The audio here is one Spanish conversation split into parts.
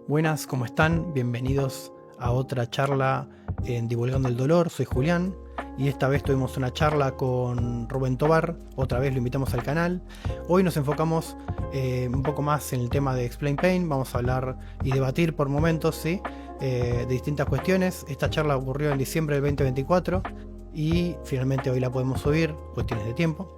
Buenas, ¿cómo están? Bienvenidos a otra charla en Divulgando el Dolor. Soy Julián y esta vez tuvimos una charla con Rubén Tobar. Otra vez lo invitamos al canal. Hoy nos enfocamos un poco más en el tema de Explain Pain. Vamos a hablar y debatir por momentos, ¿sí? De distintas cuestiones. Esta charla ocurrió en diciembre del 2024 y finalmente hoy la podemos subir, cuestiones de tiempo.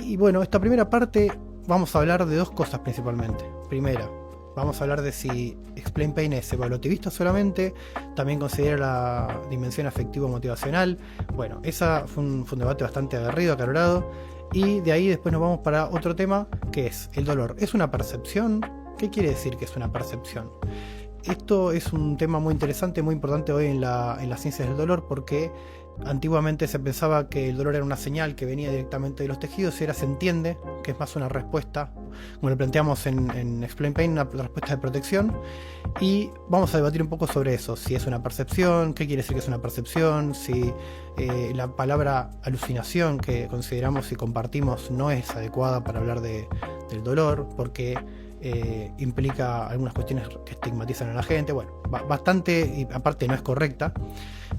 Y bueno, esta primera parte vamos a hablar de dos cosas principalmente. Primera, vamos a hablar de si Explain Pain es evaluativista solamente, también considera la dimensión afectivo-motivacional. Bueno, esa fue un debate bastante aguerrido, acalorado. Y de ahí después nos vamos para otro tema, que es el dolor. ¿Es una percepción? ¿Qué quiere decir que es una percepción? Esto es un tema muy interesante, muy importante hoy en las ciencias del dolor, porque antiguamente se pensaba que el dolor era una señal que venía directamente de los tejidos y ahora se entiende que es más una respuesta, como lo planteamos en Explain Pain, una respuesta de protección. Y vamos a debatir un poco sobre eso, si es una percepción, qué quiere decir que es una percepción, si la palabra alucinación que consideramos y compartimos no es adecuada para hablar del dolor, porque implica algunas cuestiones que estigmatizan a la gente. Bueno, bastante, y aparte no es correcta,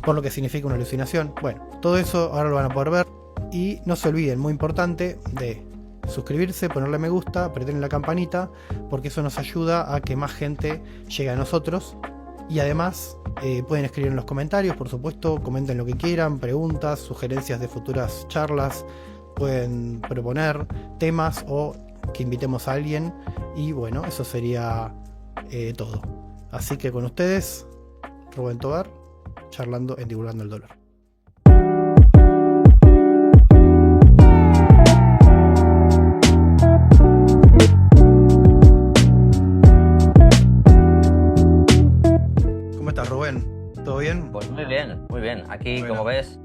por lo que significa una alucinación. Bueno, todo eso ahora lo van a poder ver. Y no se olviden, muy importante, de suscribirse, ponerle me gusta, apretar en la campanita, porque eso nos ayuda a que más gente llegue a nosotros. Y además pueden escribir en los comentarios, por supuesto, comenten lo que quieran, preguntas, sugerencias de futuras charlas, pueden proponer temas o que invitemos a alguien. Y bueno, eso sería todo. Así que con ustedes, Rubén Tobar, charlando en Divulgando el Dolor. ¿Cómo estás, Rubén? ¿Todo bien? Pues muy bien, muy bien. Aquí, Bueno. como ves,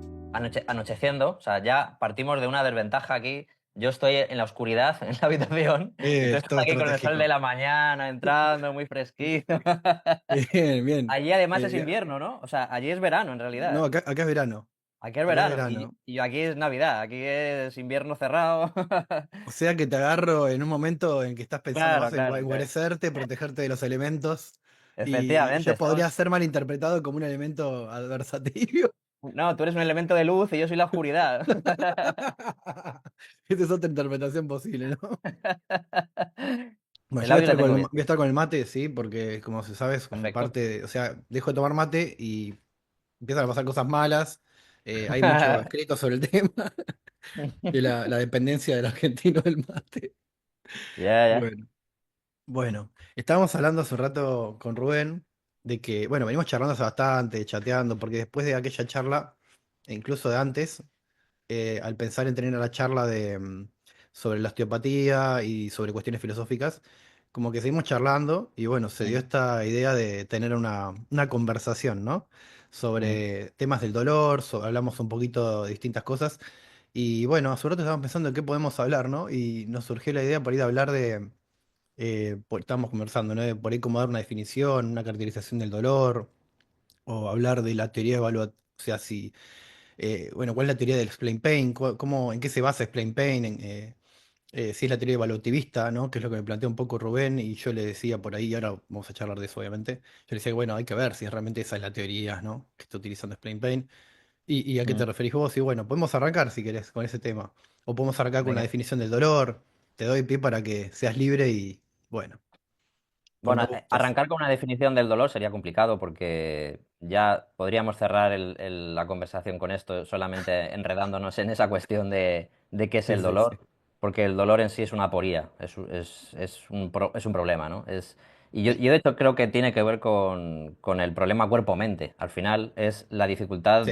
anocheciendo. O sea, ya partimos de una desventaja aquí. Yo estoy en la oscuridad, en la habitación, y tú Es estás todo aquí con el sol de estratégico. la mañana entrando, muy fresquito. Bien, bien. Allí además es Eh, invierno, ¿no? O sea, allí es verano en no, realidad. acá es verano. Aquí es Acá es verano y, verano. y aquí es Navidad, aquí es invierno cerrado. O sea que te agarro en un momento en que estás pensando Claro, más en claro, claro. guarecerte, protegerte de los elementos. Y Efectivamente, yo podría estamos. ser malinterpretado como un elemento adversativo. No, tú eres un elemento de luz y yo soy la oscuridad. Esa es otra interpretación posible, ¿no? Bueno, El yo audio le tengo voy bien. a estar con el mate, sí, porque como se sabe, es como Perfecto. parte o sea, dejo de tomar mate y empiezan a pasar cosas malas. Hay mucho escrito sobre el tema, de la dependencia del argentino del mate. Ya, ya. Bueno, bueno, estábamos hablando hace un rato con Rubén de que, bueno, venimos charlando hace bastante, chateando, porque después de aquella charla, e incluso de antes, al pensar en tener la charla sobre la osteopatía y sobre cuestiones filosóficas, como que seguimos charlando y bueno, se dio Ujú, esta idea de tener una conversación, ¿no? ujú. Sobre temas del dolor, hablamos un poquito de distintas cosas y bueno, hace un rato estábamos pensando en qué podemos hablar, ¿no? Y nos surgió la idea por ir a hablar estábamos conversando, ¿no? De por ahí cómo dar una definición, una caracterización del dolor, o hablar de la teoría evaluativa, o sea, si bueno, ¿cuál es la teoría del explain pain? ¿En qué se basa explain pain? Si es la teoría evaluativista, ¿no? Que es lo que me plantea un poco Rubén, y yo le decía por ahí, y ahora vamos a charlar de eso, obviamente. Yo le decía que, bueno, hay que ver si realmente esa es la teoría, ¿no? Que está utilizando explain pain. ¿Y a qué te Mm, referís vos? Y bueno, podemos arrancar si querés con ese tema. O podemos arrancar con la venga. definición del dolor. Te doy pie para que seas libre y, bueno, Bueno, cuando gustes. arrancar con una definición del dolor sería complicado porque ya podríamos cerrar la conversación con esto solamente enredándonos en esa cuestión de qué es Sí, el sí, dolor, sí. porque el dolor en sí es una aporía, es un problema, ¿no? Y yo de hecho creo que tiene que ver con el problema cuerpo-mente. Al final es la dificultad Sí.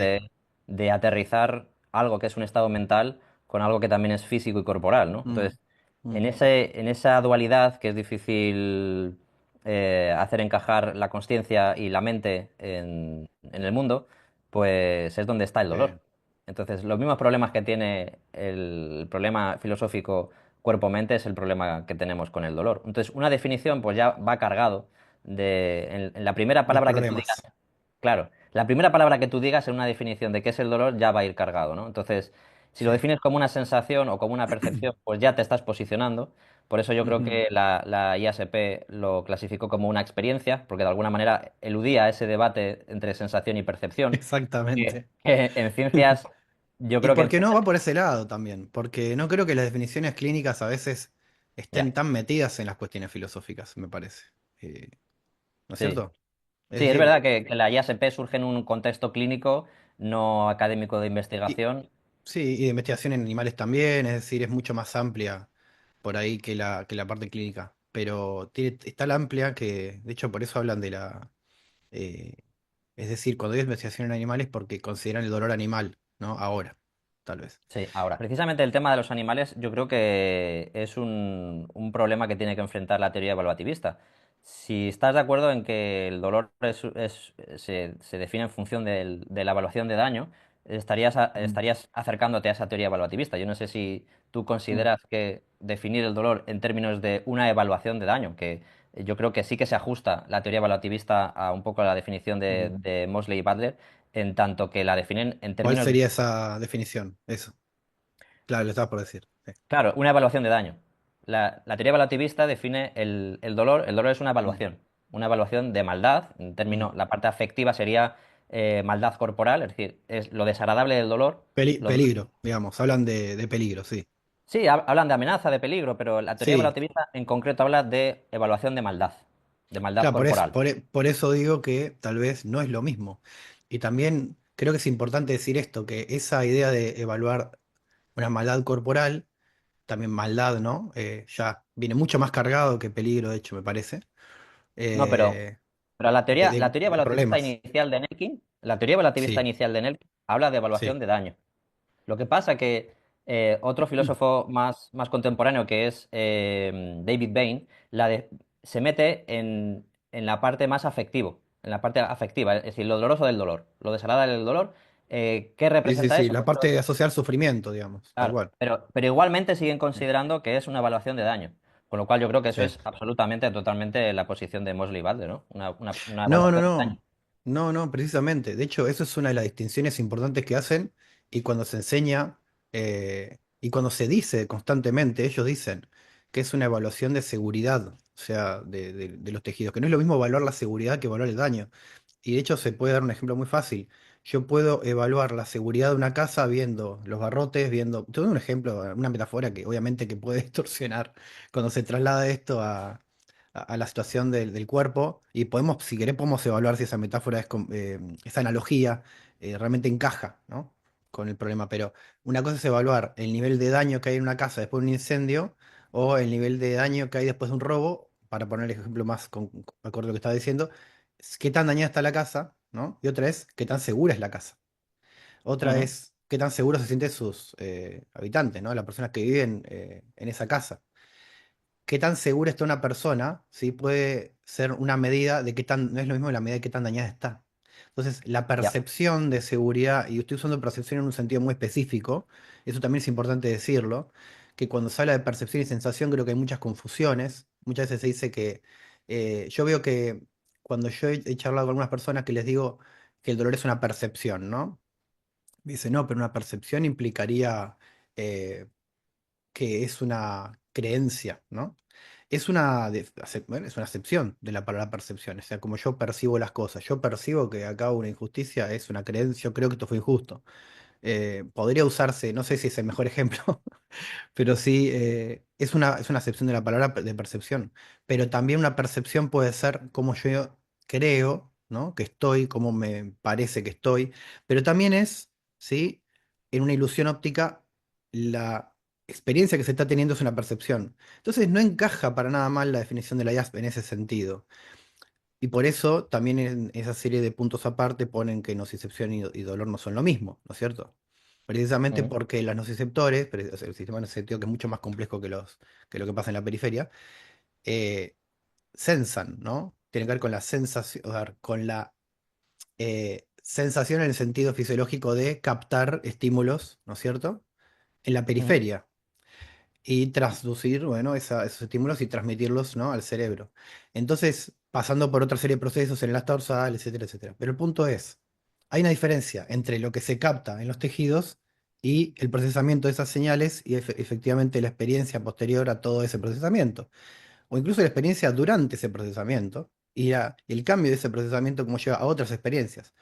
de aterrizar algo que es un estado mental con algo que también es físico y corporal, ¿no? Mm, Entonces, mm, en esa dualidad que es difícil hacer encajar la consciencia y la mente en el mundo, pues es donde está el sí. dolor. Entonces, los mismos problemas que tiene el problema filosófico cuerpo-mente es el problema que tenemos con el dolor. Entonces, una definición pues ya va cargado en la primera De palabra que tú digas, problemas. claro, la primera palabra que tú digas en una definición de qué es el dolor ya va a ir cargado, ¿no? Entonces, Si lo Sí. defines como una sensación o como una percepción, pues ya te estás posicionando. Por eso yo creo Ujú. que la IASP lo clasificó como una experiencia, porque de alguna manera eludía ese debate entre sensación y percepción, Exactamente. que en ciencias, yo ¿Y creo que por en qué no ciencias, va por ese lado también? Porque no creo que las definiciones clínicas a veces ya, estén tan metidas en las cuestiones filosóficas, me parece. ¿No es sí. cierto? Es Sí, es decir, verdad que la IASP surge en un contexto clínico, no académico de y, investigación. sí, y de investigación en animales también, es decir, es mucho más amplia por ahí que la parte clínica. Pero es tan amplia que, de hecho, por eso hablan de la... eh, es decir, cuando hay investigación en animales, porque consideran el dolor animal, ¿no? Ahora, tal vez. Sí, ahora, precisamente el tema de los animales, yo creo que es un problema que tiene que enfrentar la teoría evaluativista. Si estás de acuerdo en que el dolor se define en función de la evaluación de daño, Mm, estarías acercándote a esa teoría evaluativista. Yo no sé si tú mm, consideras que definir el dolor en términos de una evaluación de daño, que yo creo que sí que se ajusta la teoría evaluativista a un poco la definición mm. de Mosley y Butler, en tanto que la definen en ¿Cuál términos. sería esa definición? Eso. Claro, lo estaba por decir. Sí. Claro, una evaluación de daño. La teoría evaluativista define el dolor. El dolor es Mm, una evaluación de maldad. En mm. términos, la parte afectiva sería maldad corporal, es decir, es lo desagradable del dolor. lo- Peligro, digamos, hablan de peligro, sí. sí, hablan de amenaza, de peligro, pero la teoría Sí, evaluativista en concreto habla de evaluación de maldad claro, corporal. por eso digo que tal vez no es lo mismo. Y también creo que es importante decir esto, que esa idea de evaluar una maldad corporal, también maldad, ¿no? Ya viene mucho más cargado que peligro, de hecho, me parece, No, eh, pero la teoría de evaluativista problemas. inicial de Nelkin, la teoría evaluativista Sí, inicial de Nelkin habla de evaluación sí. de daño. Lo que pasa que otro filósofo más contemporáneo, que es David Bain, se mete en la parte más afectivo, en la parte afectiva, es decir, lo doloroso del dolor, lo desagradable del dolor. ¿Qué Sí, sí, representa sí, eso? la Pues parte de asociar sufrimiento, digamos, tal claro, cual. pero igualmente siguen considerando que es una evaluación de daño, con lo cual yo creo que eso Sí. es absolutamente, totalmente la posición de Mosley y Butler, ¿no? Una No, no, evaluación de daño. no. No, no, precisamente. De hecho, eso es una de las distinciones importantes que hacen y cuando se enseña y cuando se dice constantemente, ellos dicen que es una evaluación de seguridad, o sea, de los tejidos, que no es lo mismo evaluar la seguridad que evaluar el daño. Y de hecho se puede dar un ejemplo muy fácil. Yo puedo evaluar la seguridad de una casa viendo los barrotes, viendo... Te doy un ejemplo, una metáfora que obviamente que puede distorsionar cuando se traslada esto a la situación del cuerpo y podemos, si querés, podemos evaluar si esa metáfora esa analogía realmente encaja, ¿no? Con el problema. Pero una cosa es evaluar el nivel de daño que hay en una casa después de un incendio o el nivel de daño que hay después de un robo, para poner el ejemplo más acorde a lo que estaba diciendo, es qué tan dañada está la casa, ¿no? Y otra es qué tan segura es la casa. Otra Ujú, es qué tan seguros se sienten sus habitantes, ¿no? Las personas que viven en esa casa. Qué tan segura está una persona, ¿sí? Puede ser una medida de qué tan, no es lo mismo la medida de qué tan dañada está. Entonces, la ya, percepción de seguridad, y estoy usando percepción en un sentido muy específico, eso también es importante decirlo, que cuando se habla de percepción y sensación creo que hay muchas confusiones. Muchas veces se dice que, yo veo que cuando yo he charlado con algunas personas que les digo que el dolor es una percepción, ¿no? Me dice, no, pero una percepción implicaría eh, que es una creencia, ¿no? Es bueno, es una acepción de la palabra percepción, o sea, como yo percibo las cosas. Yo percibo que acá hubo una injusticia, es una creencia, yo creo que esto fue injusto. Podría usarse, no sé si es el mejor ejemplo, pero sí, es una acepción de la palabra de percepción. Pero también una percepción puede ser como yo creo, ¿no? Que estoy, como me parece que estoy. Pero también es, ¿sí? En una ilusión óptica, la experiencia que se está teniendo es una percepción. Entonces no encaja para nada mal la definición de la IASP en ese sentido. Y por eso también en esa serie de puntos aparte ponen que nocicepción y dolor no son lo mismo, ¿no es cierto? Precisamente ujú, porque los nociceptores, o sea, el sistema nociceptivo que es mucho más complejo que lo que pasa en la periferia, eh, sensan, ¿no? Tiene que ver con la sensación, o sea, con la sensación en el sentido fisiológico de captar estímulos, ¿no es cierto? En la ujú. periferia y traducir, bueno, esos estímulos y transmitirlos, ¿no? Al cerebro. Entonces, pasando por otra serie de procesos en el asta dorsal, etcétera, etcétera. Pero el punto es, hay una diferencia entre lo que se capta en los tejidos y el procesamiento de esas señales y efectivamente la experiencia posterior a todo ese procesamiento, o incluso la experiencia durante ese procesamiento y el cambio de ese procesamiento como lleva a otras experiencias.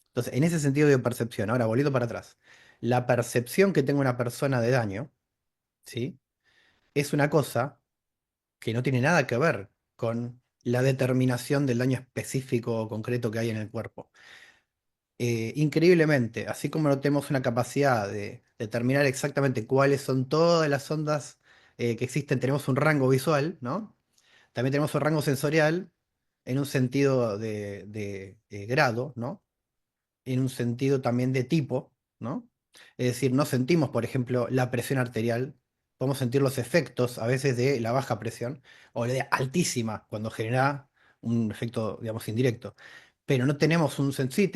Entonces, en ese sentido de percepción, ahora volviendo para atrás, la percepción que tenga una persona de daño, ¿sí? Es una cosa que no tiene nada que ver con la determinación del daño específico o concreto que hay en el cuerpo. Increíblemente, así como no tenemos una capacidad de determinar exactamente cuáles son todas las ondas que existen, tenemos un rango visual, ¿no? También tenemos un rango sensorial en un sentido de grado, ¿no? En un sentido también de tipo, ¿no? Es decir, no sentimos, por ejemplo, la presión arterial, podemos sentir los efectos a veces de la baja presión o de altísima cuando genera un efecto, digamos, indirecto. Pero no tenemos sí,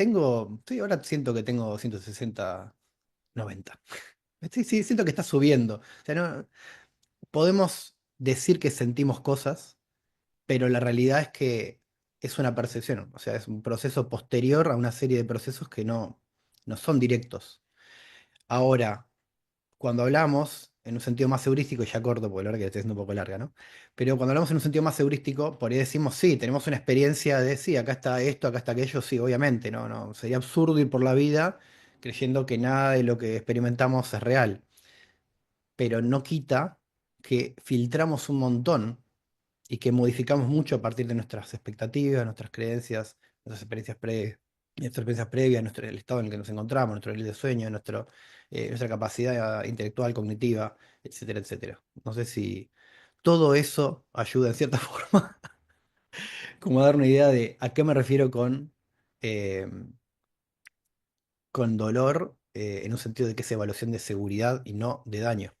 sí, ahora siento que tengo 160, 90. Sí, sí, siento que está subiendo. O sea, no, podemos decir que sentimos cosas, pero la realidad es que es una percepción, o sea, es un proceso posterior a una serie de procesos que no son directos. Ahora, cuando hablamos en un sentido más heurístico, y ya corto porque la verdad que estoy siendo un poco larga, ¿no? Pero cuando hablamos en un sentido más heurístico, por ahí decimos, sí, tenemos una experiencia de, sí, acá está esto, acá está aquello, sí, obviamente, no, no, sería absurdo ir por la vida creyendo que nada de lo que experimentamos es real, pero no quita que filtramos un montón y que modificamos mucho a partir de nuestras expectativas, nuestras creencias, nuestras experiencias previas, el estado en el que nos encontramos, nuestro nivel de sueño, nuestra capacidad intelectual, cognitiva, etcétera, etcétera. No sé si todo eso ayuda en cierta forma como a dar una idea de a qué me refiero eh, con dolor, en un sentido de que es evaluación de seguridad y no de daño.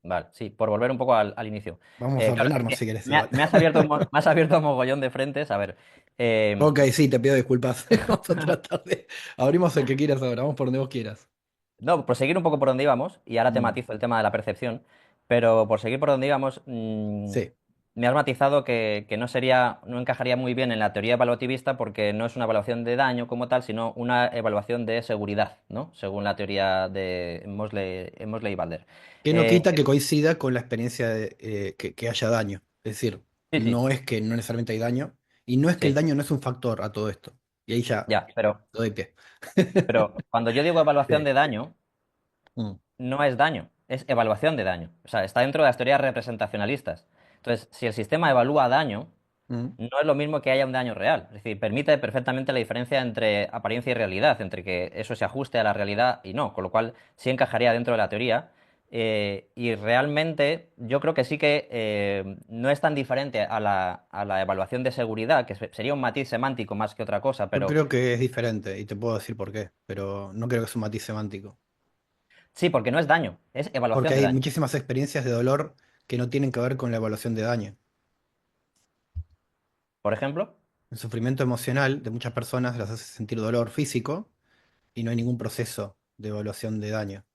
Vale, sí, por volver un poco al inicio. Vamos a Claro, es ordenarnos que si querés me, igual. me has abierto, me has abierto un mogollón de frentes. A ver, eh, Ok, sí, te pido disculpas. Vamos a tratar de... Abrimos el que quieras ahora, vamos por donde vos quieras. no, por seguir un poco por donde íbamos, y ahora te Mm, matizo el tema de la percepción, pero por seguir por donde íbamos, sí, me has matizado que no sería, no encajaría muy bien en la teoría evaluativista porque no es una evaluación de daño como tal, sino una evaluación de seguridad, ¿no? Según la teoría de Mosley y Balder. que no quita que coincida con la experiencia de, que haya daño. Es decir, Sí, sí, no es que no necesariamente hay daño, y no es que el sí, daño no es un factor a todo esto. Y ahí ya ya, pero, lo doy pie. pero cuando yo digo evaluación Sí. de daño, Mm, no es daño, es evaluación de daño. O sea, está dentro de las teorías representacionalistas. Entonces, si el sistema evalúa daño, mm. no es lo mismo que haya un daño real. Es decir, permite perfectamente la diferencia entre apariencia y realidad, entre que eso se ajuste a la realidad y no, con lo cual sí encajaría dentro de la teoría. Y realmente yo creo que sí que no es tan diferente a la evaluación de seguridad, que sería un matiz semántico más que otra cosa, Yo pero creo que es diferente, y te puedo decir por qué, pero no creo que es un matiz semántico. sí, porque no es daño, es Porque evaluación de hay daño. muchísimas experiencias de dolor que no tienen que ver con la evaluación de daño. Por ejemplo, El sufrimiento emocional de muchas personas las hace sentir dolor físico y no hay ningún proceso de evaluación de daño.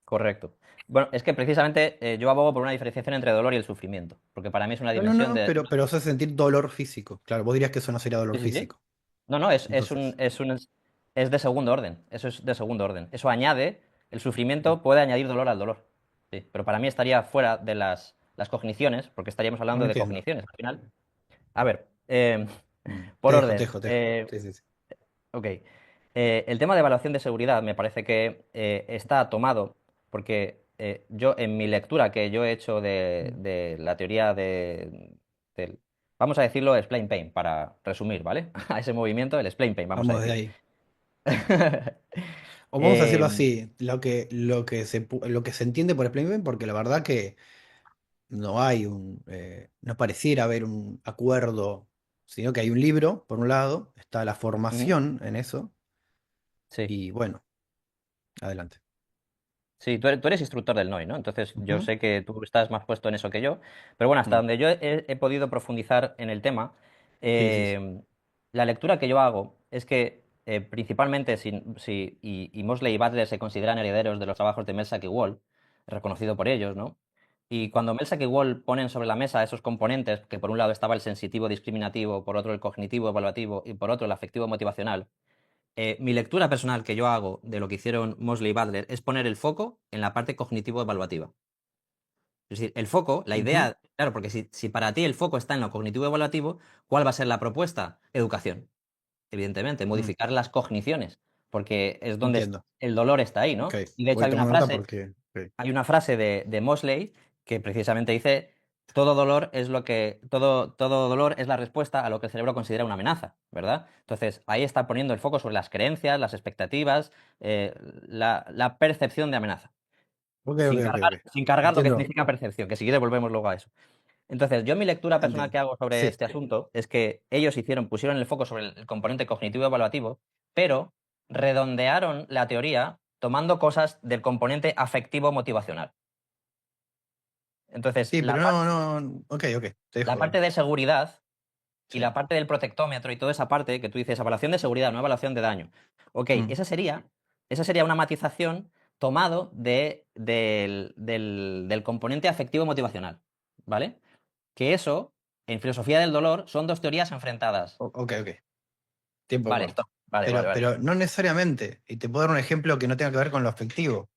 correcto. Bueno, es que precisamente yo abogo por una diferenciación entre dolor y el sufrimiento, porque para mí es una No, no, dimensión no, de... pero hace sentir dolor físico. Claro, vos dirías que eso no sería dolor Sí, sí, sí. físico. No, no, Entonces, es de segundo orden. Eso es de segundo orden. Eso añade, el sufrimiento puede añadir dolor al dolor. Sí, pero para mí estaría fuera de las cogniciones, porque estaríamos no hablando de entiendo. cogniciones al final. A ver, Te por dejo, te orden. dejo, te dejo. Sí, sí, sí. Ok. El tema de evaluación de seguridad me parece que está tomado porque yo en mi lectura que yo he hecho de la teoría del, vamos a decirlo, explain pain, para resumir, ¿vale? A ese movimiento, el explain pain, vamos a Vamos de decir. ahí. O vamos a decirlo Em, así, lo que se entiende por explain porque la verdad que no pareciera haber un acuerdo, sino que hay un libro, por un lado, está la ujú, formación en eso, sí. y bueno, adelante. Sí, tú eres instructor del NOI, ¿no? Entonces yo Ujú. sé que tú estás más puesto en eso que yo, pero bueno, hasta Mm. donde yo he podido profundizar en el tema, Sí, sí, sí. la lectura que yo hago es que principalmente y Mosley y Butler se consideran herederos de los trabajos de Melzack y Wall, reconocido por ellos, ¿no? Y cuando Melzack y Wall ponen sobre la mesa esos componentes, que por un lado estaba el sensitivo discriminativo, por otro el cognitivo evaluativo y por otro el afectivo motivacional, Mi lectura personal que yo hago de lo que hicieron Mosley y Butler es poner el foco en la parte cognitivo-evaluativa. Es decir, el foco, la Ujú, idea, claro, porque si para ti el foco está en lo cognitivo-evaluativo, ¿cuál va a ser la propuesta? Educación, evidentemente, mm, modificar las cogniciones, porque es donde entiendo. el dolor está ahí, Ok, ¿no? Y de hecho voy hay una tomando nota frase, porque... ok. de Mosley que precisamente dice, todo dolor es todo dolor es la respuesta a lo que el cerebro considera una amenaza, ¿verdad? Entonces, ahí está poniendo el foco sobre las creencias, las expectativas, la percepción de amenaza, Ok, ok, sin ok, cargar, ok. sin cargar lo que Entiendo. significa percepción, que si quieres volvemos luego a eso. Entonces, yo mi lectura personal Entiendo. que hago sobre Sí. este asunto es que ellos pusieron el foco sobre el componente cognitivo evaluativo, pero redondearon la teoría tomando cosas del componente afectivo motivacional. Entonces, Sí, pero no. Ok, ok. Te la dejo parte hablar. de seguridad y Sí. la parte del protectómetro y toda esa parte que tú dices, evaluación de seguridad, no evaluación de daño. Ok, Mm, esa sería una matización tomado del componente afectivo motivacional, ¿vale? Que eso, en filosofía del dolor, son dos teorías enfrentadas. ok, ok. Tiempo Vale, corto. vale, vale, vale. Pero no necesariamente. Y te puedo dar un ejemplo que no tenga que ver con lo afectivo.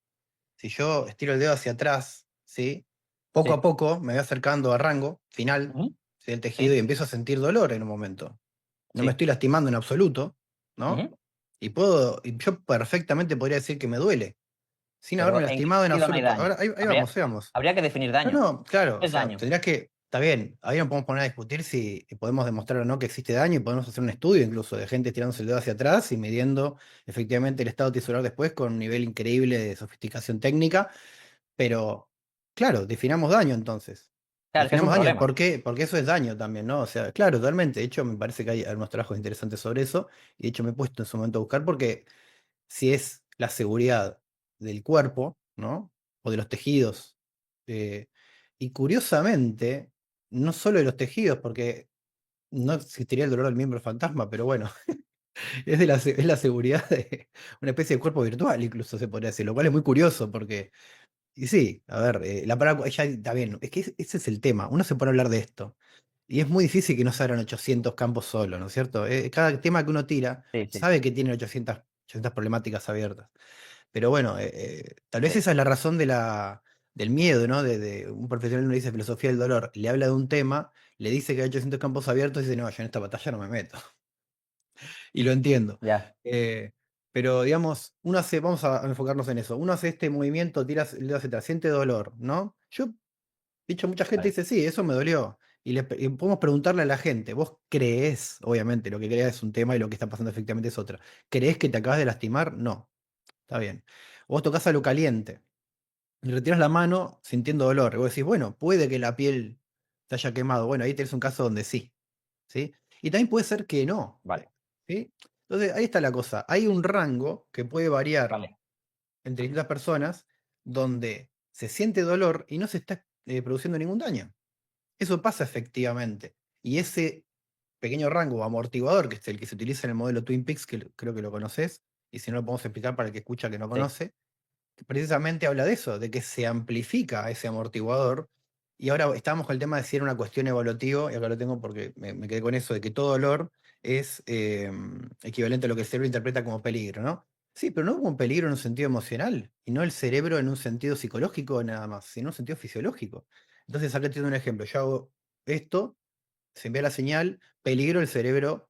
Si yo estiro el dedo hacia atrás, ¿sí? Poco a Sí. poco me voy acercando a rango final, Ujú. ¿sí? Del tejido Sí, y empiezo a sentir dolor en un momento. No me sí. estoy lastimando en absoluto, ¿no? Ujú. Y yo perfectamente podría decir que me duele, sin haberme Pero ¿en qué lastimado en sentido no hay absoluto. daño? Ahora, ahí Habría, vamos, ahí vamos. habría que definir No, daño. no, claro, ¿Qué o es sea, daño? tendrías que, está bien, ahí nos podemos poner a discutir si podemos demostrar o no que existe daño y podemos hacer un estudio incluso de gente tirándose el dedo hacia atrás y midiendo efectivamente el estado tisular después con un nivel increíble de sofisticación técnica, pero claro, definamos daño entonces. Claro, es que es un Definamos daño, problema. ¿por qué? Porque eso es daño también, ¿no? O sea, claro, totalmente. De hecho, me parece que hay algunos trabajos interesantes sobre eso y de hecho me he puesto en su momento a buscar porque si es la seguridad del cuerpo, ¿no? O de los tejidos. eh, y curiosamente, no solo de los tejidos, porque no existiría el dolor del miembro fantasma, pero bueno, es la seguridad de una especie de cuerpo virtual, incluso se podría decir, lo cual es muy curioso porque, y sí, a ver, la palabra ya está bien, es que ese es el tema, uno se pone a hablar de esto. Y es muy difícil que no se abran 800 campos solo, ¿no es cierto? Cada tema que uno tira Sí, sí, sabe que tiene 800 problemáticas abiertas. Pero bueno, tal vez sí. esa es la razón del miedo, ¿no? De un profesional no dice filosofía del dolor, le habla de un tema, le dice que hay 800 campos abiertos y dice, no, yo en esta batalla no me meto. Y lo entiendo. Ya. Eh, pero digamos, vamos a enfocarnos en eso, uno hace este movimiento, tira el dedo hacia atrás, siente dolor, ¿no? Yo, dicho, mucha gente Vale. dice, sí, eso me dolió. Y podemos preguntarle a la gente, vos creés, obviamente, lo que creas es un tema y lo que está pasando efectivamente es otra. ¿Creés que te acabas de lastimar? No, está bien. Vos tocas a lo caliente y retiras la mano sintiendo dolor. Y vos decís, bueno, puede que la piel se haya quemado. Bueno, ahí tenés un caso donde sí, ¿sí? Y también puede ser que no, Vale. ¿sí? Entonces, ahí está la cosa. Hay un rango que puede variar Vale. entre distintas personas donde se siente dolor y no se está produciendo ningún daño. Eso pasa efectivamente. Y ese pequeño rango amortiguador, que es el que se utiliza en el modelo Twin Peaks, que creo que lo conoces, y si no lo podemos explicar para el que escucha que no Sí. conoce, precisamente habla de eso, de que se amplifica ese amortiguador. Y ahora estamos con el tema de si era una cuestión evaluativa, y acá lo tengo porque me quedé con eso, de que todo dolor es equivalente a lo que el cerebro interpreta como peligro, ¿no? Sí, pero no como un peligro en un sentido emocional, y no el cerebro en un sentido psicológico nada más, sino en un sentido fisiológico. Entonces, acá te doy un ejemplo. Yo hago esto, se envía la señal, peligro, el cerebro,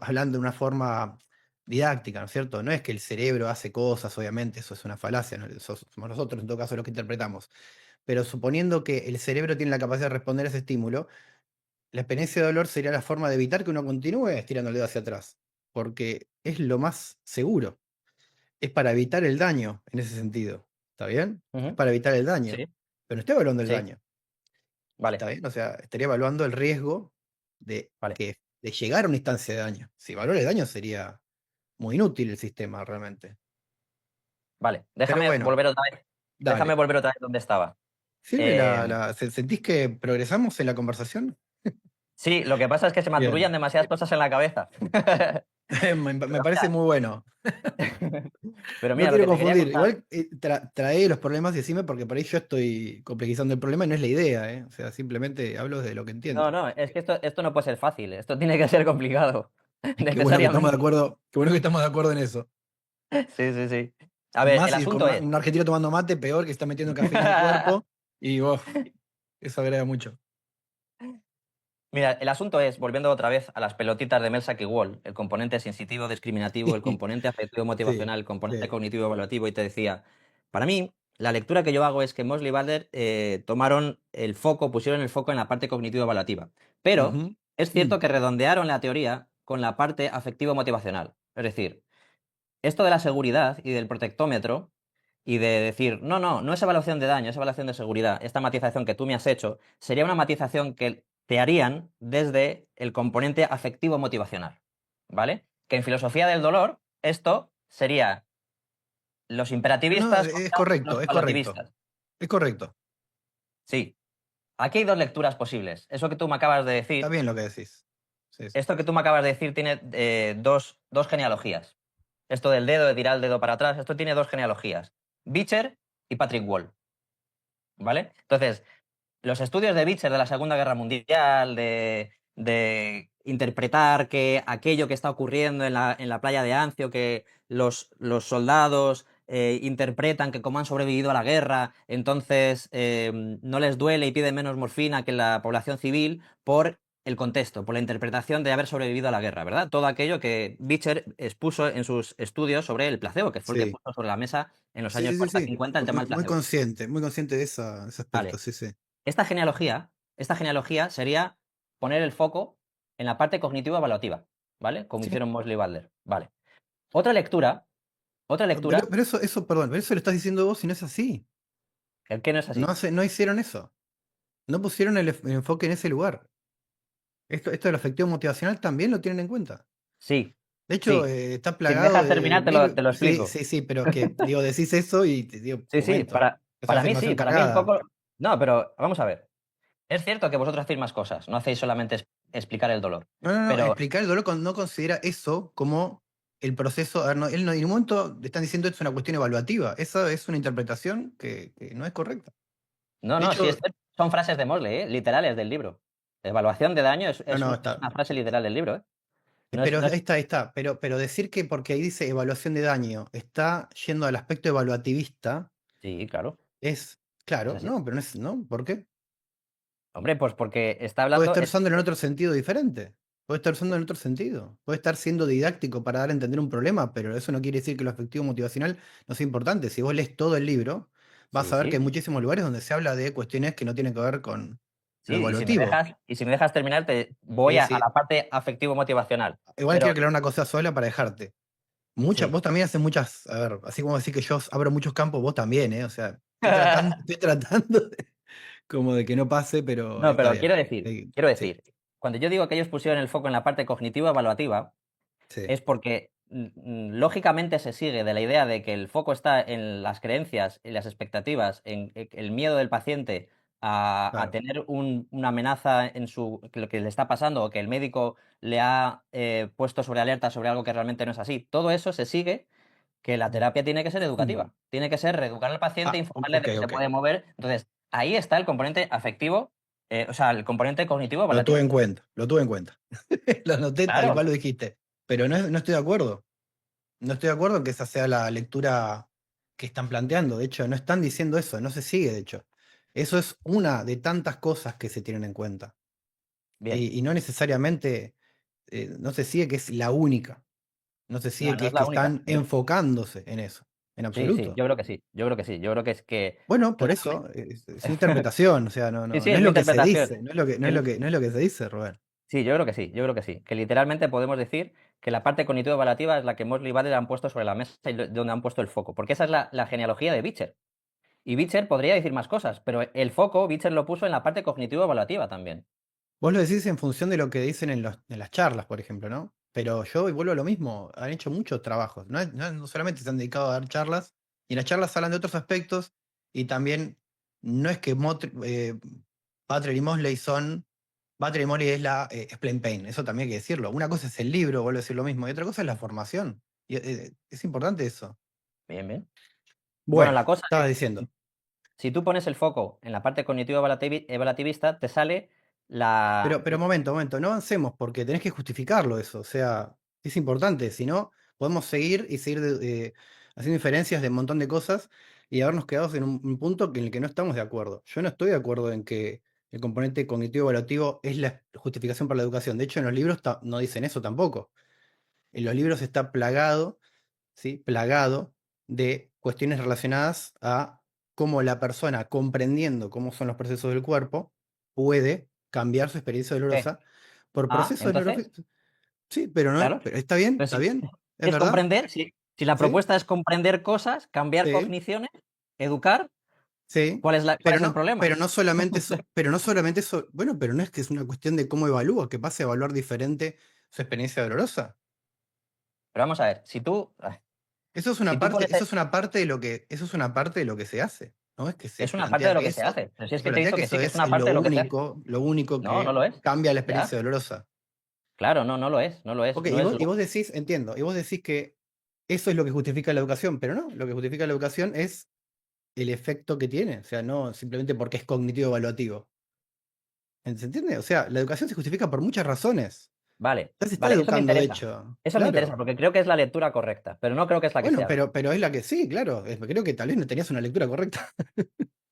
hablando de una forma didáctica, ¿no es cierto? No es que el cerebro hace cosas, obviamente, eso es una falacia, ¿no? Somos nosotros en todo caso los que interpretamos. Pero suponiendo que el cerebro tiene la capacidad de responder a ese estímulo, la experiencia de dolor sería la forma de evitar que uno continúe estirando el dedo hacia atrás, porque es lo más seguro. Es para evitar el daño en ese sentido. ¿Está bien? Es Ujú. para evitar el daño. Sí, Pero no estoy evaluando el sí. daño. ¿Está Vale. bien? O sea, estaría evaluando el riesgo Vale. de llegar a una instancia de daño. Si evaluara el daño sería muy inútil el sistema realmente. Vale. Pero Déjame bueno, volver otra vez. Déjame dale. volver otra vez donde estaba. ¿Sirve Eh, ¿sentís que progresamos en la conversación? sí, lo que pasa es que se me Bien. aturullan demasiadas cosas en la cabeza. Me Pero parece mira, muy bueno. pero No mira, lo quiero que te quería confundir. contar. Igual trae los problemas y decime porque por ahí yo estoy complejizando el problema y no es la idea, ¿eh? O sea, simplemente hablo de lo que entiendo. No, no, es que esto no puede ser fácil, esto tiene que ser complicado. Qué bueno que estamos de necesariamente. acuerdo, qué bueno que estamos de acuerdo en eso. Sí, sí, sí. A ver, Más el si con asunto es, un argentino tomando mate, peor que está metiendo cafeína al cuerpo. Y eso agrega mucho. mira, el asunto es, volviendo otra vez a las pelotitas de Melsack y Wall, el componente sensitivo discriminativo, el componente afectivo Sí, motivacional, el componente sí. cognitivo evaluativo, y te decía, para mí, la lectura que yo hago es que Mosley y Butler tomaron el foco, pusieron el foco en la parte cognitivo evaluativa. Pero Ujú. es Mm. cierto que redondearon la teoría con la parte afectivo motivacional. Es decir, esto de la seguridad y del protectómetro y de decir, no, no, no es evaluación de daño, es evaluación de seguridad. Esta matización que tú me has hecho sería una matización que te harían desde el componente afectivo motivacional, ¿vale? Que en filosofía del dolor esto sería los No, imperativistas es contra correcto, los es correcto. evaluativistas. Es correcto. Sí, aquí hay dos lecturas posibles. Eso que tú me acabas de Está decir, bien lo que decís. Sí, sí. esto que tú me acabas de decir tiene dos genealogías. Esto del dedo, de tirar el dedo para atrás, esto tiene dos genealogías. Beecher y Patrick Wall, ¿vale? Entonces, los estudios de Beecher de la Segunda Guerra Mundial, de interpretar que aquello que está ocurriendo en la playa de Anzio, que los soldados interpretan que como han sobrevivido a la guerra, entonces no les duele y piden menos morfina que la población civil por el contexto, por la interpretación de haber sobrevivido a la guerra, ¿verdad? Todo aquello que Beecher expuso en sus estudios sobre el placebo, que fue el que Sí. puso sobre la mesa en los Sí, años sí, sí, sí. 40-50 el tema del placebo. Muy consciente de ese aspecto, Vale. sí, sí. Esta genealogía sería poner el foco en la parte cognitivo evaluativa, ¿vale? Como Sí. hicieron Mosley y Butler. Vale. Otra lectura, otra lectura, Pero perdón, pero eso lo estás diciendo vos y no es así. el que no es así. No hicieron eso. No pusieron el enfoque en ese lugar. Esto del afectivo motivacional también lo tienen en cuenta. Sí, De hecho, sí. está Si me plagado dejas de terminar, libros. te lo Sí, explico. sí, sí, pero es que, digo, decís eso y te digo, Sí, sí, momento. Esa para mí sí, afirmación para mí el cargada. foco... No, pero vamos a ver. Es cierto que vosotros hacéis más cosas, no hacéis solamente explicar el dolor. No, no, no. Pero Explicar el dolor no considera eso como el proceso. A ver, no, él no, en ningún momento le están diciendo esto es una cuestión evaluativa. Esa es una interpretación que no es correcta. no, De no, sí, hecho, son frases de Mosley, literales del libro. Evaluación de daño no, no, es está. una frase literal del libro, ¿eh? Pero No es... ahí está. Pero decir que porque ahí dice evaluación de daño está yendo al aspecto evaluativista Sí, claro, es, es claro, así. no, pero no es, ¿no? ¿Por qué? Hombre, pues porque está Puede hablando, estar usándolo en otro sentido diferente. Puede estar usando en otro sentido. Puede estar siendo didáctico para dar a entender un problema, pero eso no quiere decir que lo afectivo motivacional no sea importante. Si vos lees todo el libro, vas sí, a ver que hay sí, muchísimos lugares donde se habla de cuestiones que no tienen que ver con lo sí, evaluativo. y si me dejas terminar, te voy Sí, a sí. la parte afectivo-motivacional. Igual Pero quiero aclarar una cosa sola para dejarte. sí. Vos también haces muchas, a ver, así como decir que yo abro muchos campos, vos también, ¿eh? O sea, estoy tratando como de que no pase, pero No, está pero bien. quiero Sí, decir, cuando yo digo que ellos pusieron el foco en la parte cognitivo-evaluativa, sí, es porque lógicamente se sigue de la idea de que el foco está en las creencias y las expectativas, en el miedo del paciente a claro. tener una amenaza en que lo que le está pasando o que el médico le ha puesto sobre alerta sobre algo que realmente no es así. Todo eso se sigue que la terapia tiene que ser Mm. educativa, tiene que ser reeducar al paciente, informarle de Ok, que se ok. puede mover. Entonces, ahí está el componente afectivo, o sea, el componente cognitivo Lo tuve evaluativo. en cuenta, lo tuve en cuenta. Lo anoté tal Claro, cual lo dijiste. Pero no estoy de acuerdo. No estoy de acuerdo en que esa sea la lectura que están planteando. De hecho, no están diciendo eso, no se sigue, de hecho. Eso es una de tantas cosas que se tienen en cuenta. bien. Y no necesariamente, no se sigue que es la única. No se No, sigue no que es es que la única. están enfocándose en eso, en Sí, sí, absoluto. yo creo que sí, yo creo que sí. Yo creo que es que Bueno, por claramente... eso, es interpretación, o sea, Sí, sí, no es es mi lo que se interpretación. dice, no es lo que se dice, Rubén. Sí, yo creo que sí, yo creo que sí. Que literalmente podemos decir que la parte cognitivo-evaluativa es la que Mosley y Badger han puesto sobre la mesa y donde han puesto el foco. Porque esa es la genealogía de Beecher. Y Beecher podría decir más cosas, pero el foco Beecher lo puso en la parte cognitivo-evaluativa también. Vos lo decís en función de lo que dicen en las charlas, por ejemplo, ¿no? Pero yo vuelvo a lo mismo, han hecho muchos trabajos, no solamente se han dedicado a dar charlas, y en las charlas hablan de otros aspectos, y también no es que Butler y Mosley son, Butler y Mosley es es Plain Pain, eso también hay que decirlo. Una cosa es el libro, vuelvo a decir lo mismo, y otra cosa es la formación. Y, es importante eso. Bien, bien. Bueno, Bueno, la cosa estaba es, diciendo. si tú pones el foco en la parte cognitivo-evaluativista, te sale Pero momento, no avancemos porque tenés que justificarlo eso. O sea, es importante, si no, podemos seguir y seguir haciendo inferencias de un montón de cosas y habernos quedado en un punto en el que no estamos de acuerdo. Yo no estoy de acuerdo en que el componente cognitivo evaluativo es la justificación para la educación. De hecho, en los libros no dicen eso tampoco. En los libros está plagado, ¿sí? Plagado de cuestiones relacionadas a cómo la persona, comprendiendo cómo son los procesos del cuerpo, puede cambiar su experiencia ¿Qué? dolorosa por procesos Entonces, neurofísicos. Sí, pero no, claro. pero Pero está si bien, es es verdad, comprender, si la sí, propuesta es comprender cosas, cambiar sí, cogniciones, educar, sí, ¿cuál es el problema? pero no solamente eso, bueno, pero no es que es una cuestión de cómo evalúa, que pase a evaluar diferente su experiencia dolorosa. Pero vamos a ver, si tú pones, Eso es una parte de lo que, eso es una parte de lo que se hace. No es que se es una parte de plantea lo que que se eso, hace. Pero si es se que te he plantea dicho que que eso sí, que es es una parte de lo que se hace. lo único No, no que lo es. cambia la Ya. experiencia dolorosa. Claro, no, no lo es, no lo es, Ok, no es y lo. vos decís, entiendo, y vos decís que eso es lo que justifica la educación, pero no, lo que justifica la educación es el efecto que tiene, o sea, no simplemente porque es cognitivo evaluativo. ¿Se entiende? O sea, la educación se justifica por muchas razones. Vale, Ya se está vale, eso me educando, de interesa. hecho. Eso me interesa Claro. porque creo que es la lectura correcta, pero no creo que es la que se Bueno, hace. pero es la que sí, claro. Creo que tal vez no tenías una lectura correcta.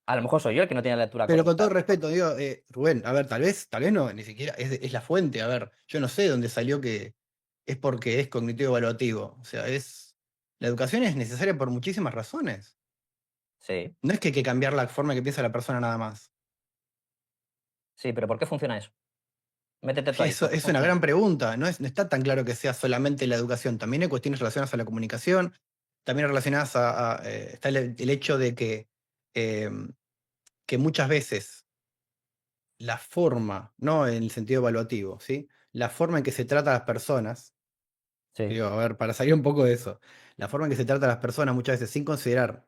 A lo mejor soy yo el que no tiene la lectura Pero con todo correcta. respeto, digo, Rubén, a ver, tal vez no, ni siquiera es la fuente. A ver, yo no sé de dónde salió que es porque es cognitivo evaluativo. O sea, la educación es necesaria por muchísimas razones. Sí, No es que hay que cambiar la forma que piensa la persona nada más. sí, pero ¿por qué funciona eso? Métete tú ahí, Eso ¿por qué es una funciona gran eso? pregunta. No está tan claro que sea solamente la educación. También hay cuestiones relacionadas a la comunicación, también relacionadas está el hecho de eh, que muchas veces la forma, no en el sentido evaluativo, ¿sí? La forma en que se trata a las personas, Sí. digo, a ver, para salir un poco de eso, la forma en que se trata a las personas muchas veces sin considerar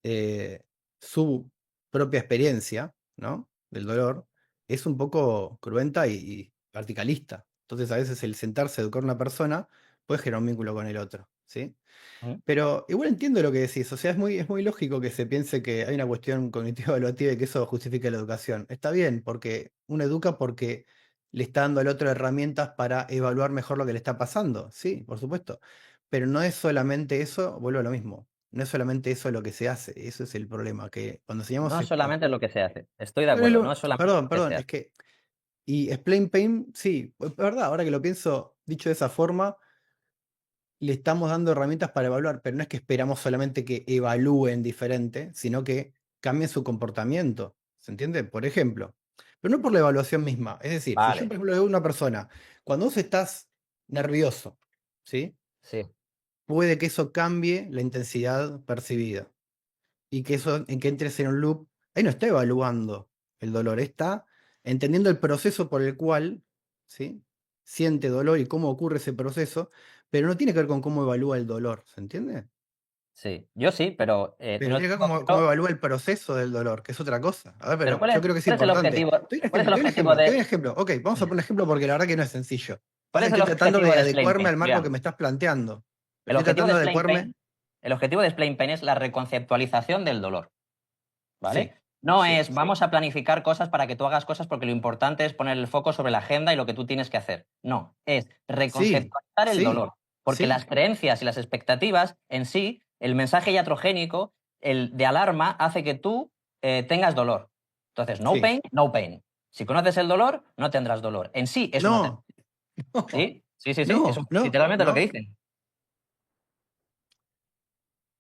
eh, su propia experiencia, ¿no? Del dolor, es un poco cruenta y verticalista. Entonces, a veces el sentarse a educar a una persona puede generar un vínculo con el otro, ¿sí? Ujú. Pero igual entiendo lo que decís, o sea, es muy lógico que se piense que hay una cuestión cognitiva evaluativa y que eso justifique la educación. Está bien, porque uno educa porque le está dando al otro herramientas para evaluar mejor lo que le está pasando, sí, por supuesto. Pero no es solamente eso, vuelvo a lo mismo, no es solamente eso lo que se hace, eso es el problema, que cuando enseñamos... No es solamente lo que se hace. Estoy de Pero acuerdo, no es solamente perdón, lo que se es hace. que... Y Explain Pain, sí, es verdad, ahora que lo pienso, dicho de esa forma le estamos dando herramientas para evaluar, pero no es que esperamos solamente que evalúen diferente, sino que cambien su comportamiento. ¿Se entiende? Por ejemplo, pero no por la evaluación misma. Es decir, si yo, por Vale, ejemplo, veo a una persona, cuando vos estás nervioso, ¿sí? sí, Puede que eso cambie la intensidad percibida y que eso, en que entres en un loop, ahí no está evaluando el dolor, está entendiendo el proceso por el cual, ¿sí? Siente dolor y cómo ocurre ese proceso, pero no tiene que ver con cómo evalúa el dolor, ¿se entiende? sí. Yo sí, pero Pero no tiene que ver tengo cómo claro. evalúa el proceso del dolor, que es otra cosa. A ver, Pero pero yo creo que es cuál es el importante. objetivo? ¿Cuál es el Te doy un objetivo ejemplo, te doy un de, ejemplo. Ok, vamos a poner un ejemplo porque la verdad que no es sencillo. cuál Pasa que es el estoy tratando objetivo de de Explain adecuarme Pain, al marco que Julián? me estás planteando. El Estoy objetivo de tratando de Explain adecuarme. Pain, el objetivo de Explain Pain es la reconceptualización del dolor, ¿vale? Sí, No sí, es vamos a planificar cosas para que tú hagas cosas porque lo importante es poner el foco sobre la agenda y lo que tú tienes que hacer. No, es sí, reconceptualizar el sí, dolor, porque las sí, creencias y las expectativas en sí, el mensaje iatrogénico, el de alarma, hace que tú tengas dolor. Entonces, no sí. pain, no pain. Si conoces el dolor, no tendrás dolor. En sí, eso no tendrás. No, no, ¿Sí? Sí, sí, sí. Eso no, es no, literalmente lo que no. dicen.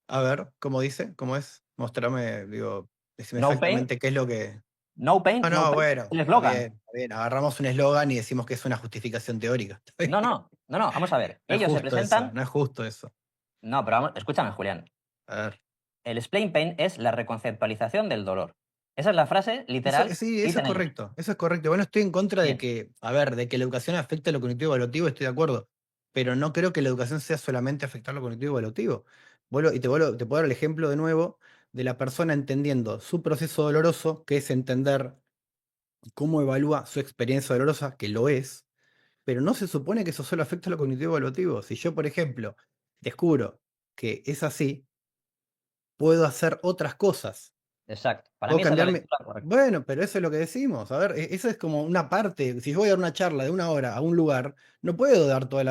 A ver, ¿cómo dice? ¿Cómo es? Mostrame, digo, decime No pain, exactamente qué es lo que... no pain, No, no no, pain. bueno, El eslogan. está bien. Agarramos un eslogan y decimos que es una justificación teórica. Está bien. No, no, no, no. Vamos a ver. No es Ellos se justo eso, presentan. no es justo eso. No, pero vamos, escúchame, Julián. A ver. El explain pain es la reconceptualización del dolor. Esa es la frase literal Sí, que eso es dicen ellos. correcto, eso es correcto. Bueno, estoy en contra de Bien. que, a ver, de que la educación afecte a lo cognitivo evaluativo, estoy de acuerdo, pero no creo que la educación sea solamente afectar lo cognitivo evaluativo. Te puedo dar el ejemplo de nuevo de la persona entendiendo su proceso doloroso, que es entender cómo evalúa su experiencia dolorosa, que lo es, pero no se supone que eso solo afecta a lo cognitivo evaluativo. Si yo, por ejemplo, descubro que es así, puedo hacer otras cosas. Exacto. Para Puedo mí esa es la cambiarme. lectura correcta. Bueno, pero eso es lo que decimos. A ver, eso es como una parte. Si yo voy a dar una charla de una hora a un lugar, no puedo dar todo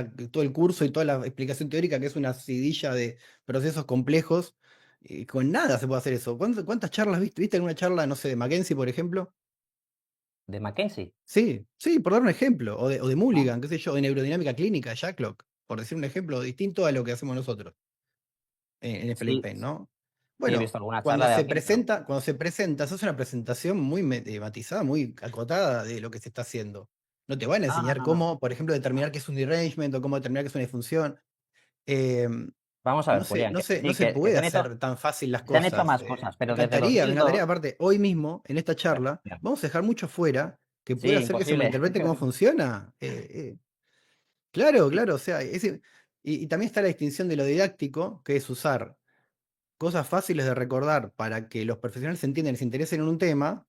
el curso y toda la explicación teórica, que es una seguidilla de procesos complejos. Y con nada se puede hacer eso. ¿Cuántas charlas viste? ¿Viste alguna charla, no sé, de Mackenzie, por ejemplo? De Mackenzie. Sí, sí, por dar un ejemplo. O de ¿No? Mulligan, qué sé yo, de neurodinámica clínica, de Jacklock, por decir un ejemplo distinto a lo que hacemos nosotros en Felipe Sí, Pain, ¿no? sí he Bueno, visto alguna charla cuando de se alguien, pero, presenta, cuando se presenta, eso es una presentación muy matizada, muy acotada de lo que se está haciendo. No te van a ah, enseñar no, no. cómo, por ejemplo, determinar qué es un derangement o cómo determinar qué es una disfunción. Em, Vamos a ver, no se, Julián, no que se, no sí, se que puede se han hacer hecho, tan fácil las se han hecho cosas. más cosas, Me pero desde encantaría, me encantaría. 2002, Aparte, hoy mismo, en esta a ver, charla, Julián, vamos a dejar mucho fuera que sí, pueda hacer que se imposible. malinterprete cómo funciona. Claro, claro, o sea, y también está la distinción de lo didáctico, que es usar cosas fáciles de recordar para que los profesionales se entiendan y se interesen en un tema,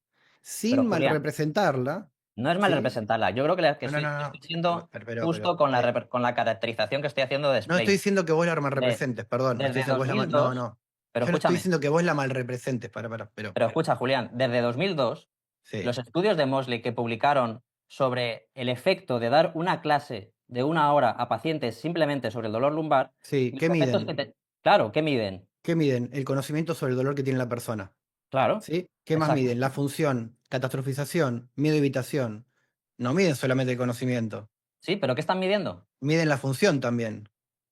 Pero sin mal Julián, representarla, no es mal ¿sí? representarla. Yo creo que, que No, no, estoy, no, estoy no. siendo justo Pero, con con la caracterización que estoy haciendo de no estoy Splay. diciendo que vos la mal De, representes, perdón, no estoy desde diciendo que vos no, 2002, no. pero Yo no estoy escúchame, diciendo que vos la mal representes, pero, pero escucha, Julián, desde 2002, sí. los estudios de Mosley que publicaron sobre el efecto de dar una clase de una hora a pacientes simplemente sobre el dolor lumbar, Sí, y ¿qué los efectos miden? Claro, ¿qué miden? ¿Qué miden? El conocimiento sobre el dolor que tiene la persona. Claro, ¿Sí? ¿Qué más exacto. miden? La función, catastrofización, miedo, evitación. No miden solamente el conocimiento, Sí, pero ¿qué están midiendo? miden la función también.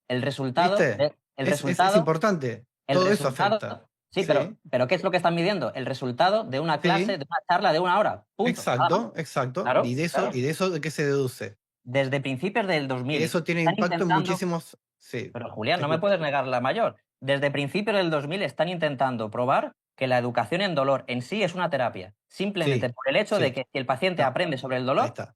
El resultado ¿Viste? de, el Es resultado, importante. el Todo eso resultado, afecta. sí, Sí, pero ¿qué es lo que están midiendo? El resultado de una clase, sí, de una charla de una hora. Punto. Nada más. exacto, exacto. Claro, Y claro. de eso, ¿de qué se deduce? Desde principios del Que 2000 eso tiene están impacto en intentando, muchísimos. Sí, pero Julián, te no me escucho. puedes negar la mayor. Desde principios del 2000 están intentando probar que la educación en dolor en sí es una terapia, simplemente Sí, por el hecho de sí. que si el paciente No, aprende sobre el ahí dolor, está.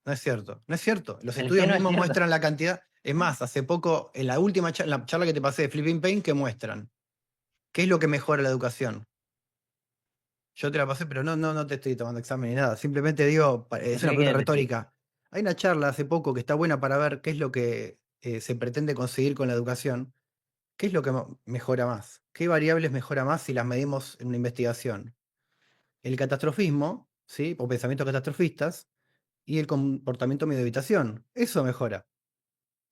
No es cierto, no es cierto. Los el que estudios no es mismos cierto. muestran la cantidad. Es más, hace poco, en la última charla, la charla que te pasé de Flipping Pain, que muestran. ¿Qué es lo que mejora la educación? Yo te la pasé, pero no te estoy tomando examen ni nada. Simplemente digo, es ¿Eso una qué pregunta quieres decir? retórica. Hay una charla hace poco que está buena para ver qué es lo que se pretende conseguir con la educación. ¿Qué es lo que mejora más? ¿Qué variables mejora más si las medimos en una investigación? El catastrofismo, ¿sí? O pensamientos catastrofistas, y el comportamiento medio de evitación. Eso mejora.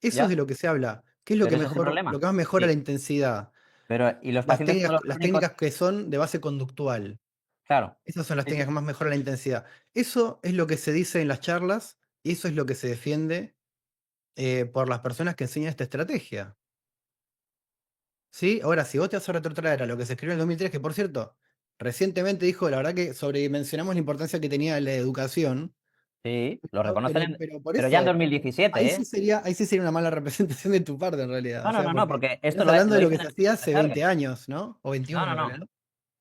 Eso es de ¿Ya? lo que se habla. ¿Qué es lo que Pero ese es el mejor, lo problema. que más mejora la Sí. intensidad? Pero, ¿y los Las pacientes técnicas, cómo lo las tienen técnicas que son de base conductual. Claro. Esas son las Sí, sí. técnicas que más mejoran la intensidad. Eso es lo que se dice en las charlas y eso es lo que se defiende por las personas que enseñan esta estrategia. ¿Sí? Ahora, si vos te vas a retrotraer a lo que se escribió en el 2003, que por cierto, recientemente dijo, la verdad que sobredimensionamos la importancia que tenía la educación, Sí, lo ¿no? reconocen, Pero por pero ya en eso, 2017, ¿eh? ahí sí sería una mala representación de tu parte en realidad. No, O no, sea, no, no, porque porque esto estás hablando lo de lo que dicen se en hacía el hace Target. 20 años, ¿no? O No, 21 no, en realidad, no. ¿no?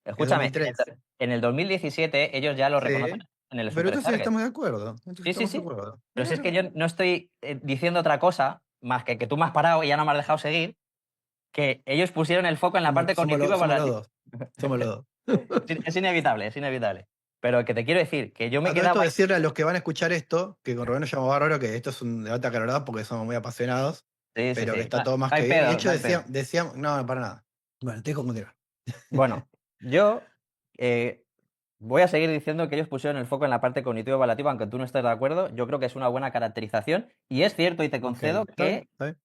Que es Escúchame, 2003. en el 2017 ellos ya lo reconocen Sí. en el Pero Super entonces Target. estamos de acuerdo. Entonces Sí, sí, estamos de sí. acuerdo. Pero si es que Claro. yo no estoy diciendo otra cosa, más que tú me has parado y ya no me has dejado seguir, que ellos pusieron el foco en la parte cognitiva Somos los evaluativa. dos. Somos los dos. Es inevitable, es inevitable. Pero que te quiero decir, que yo me A todo esto quedaba ahí. decirle a los que van a escuchar esto, que con Rubén nos llama bárbaro, que esto es un debate acalorado porque somos muy apasionados, Sí, sí, pero que sí. está No, todo no más hay que bien. Y de pedo, hecho no hay pedo. decíamos, no, para nada. Bueno, te dejo continuar. Bueno, yo eh, voy a seguir diciendo que ellos pusieron el foco en la parte cognitivo-evaluativa, aunque tú no estés de acuerdo. Yo creo que es una buena caracterización. Y es cierto y te Ok, concedo ¿está bien? que, ¿Está bien?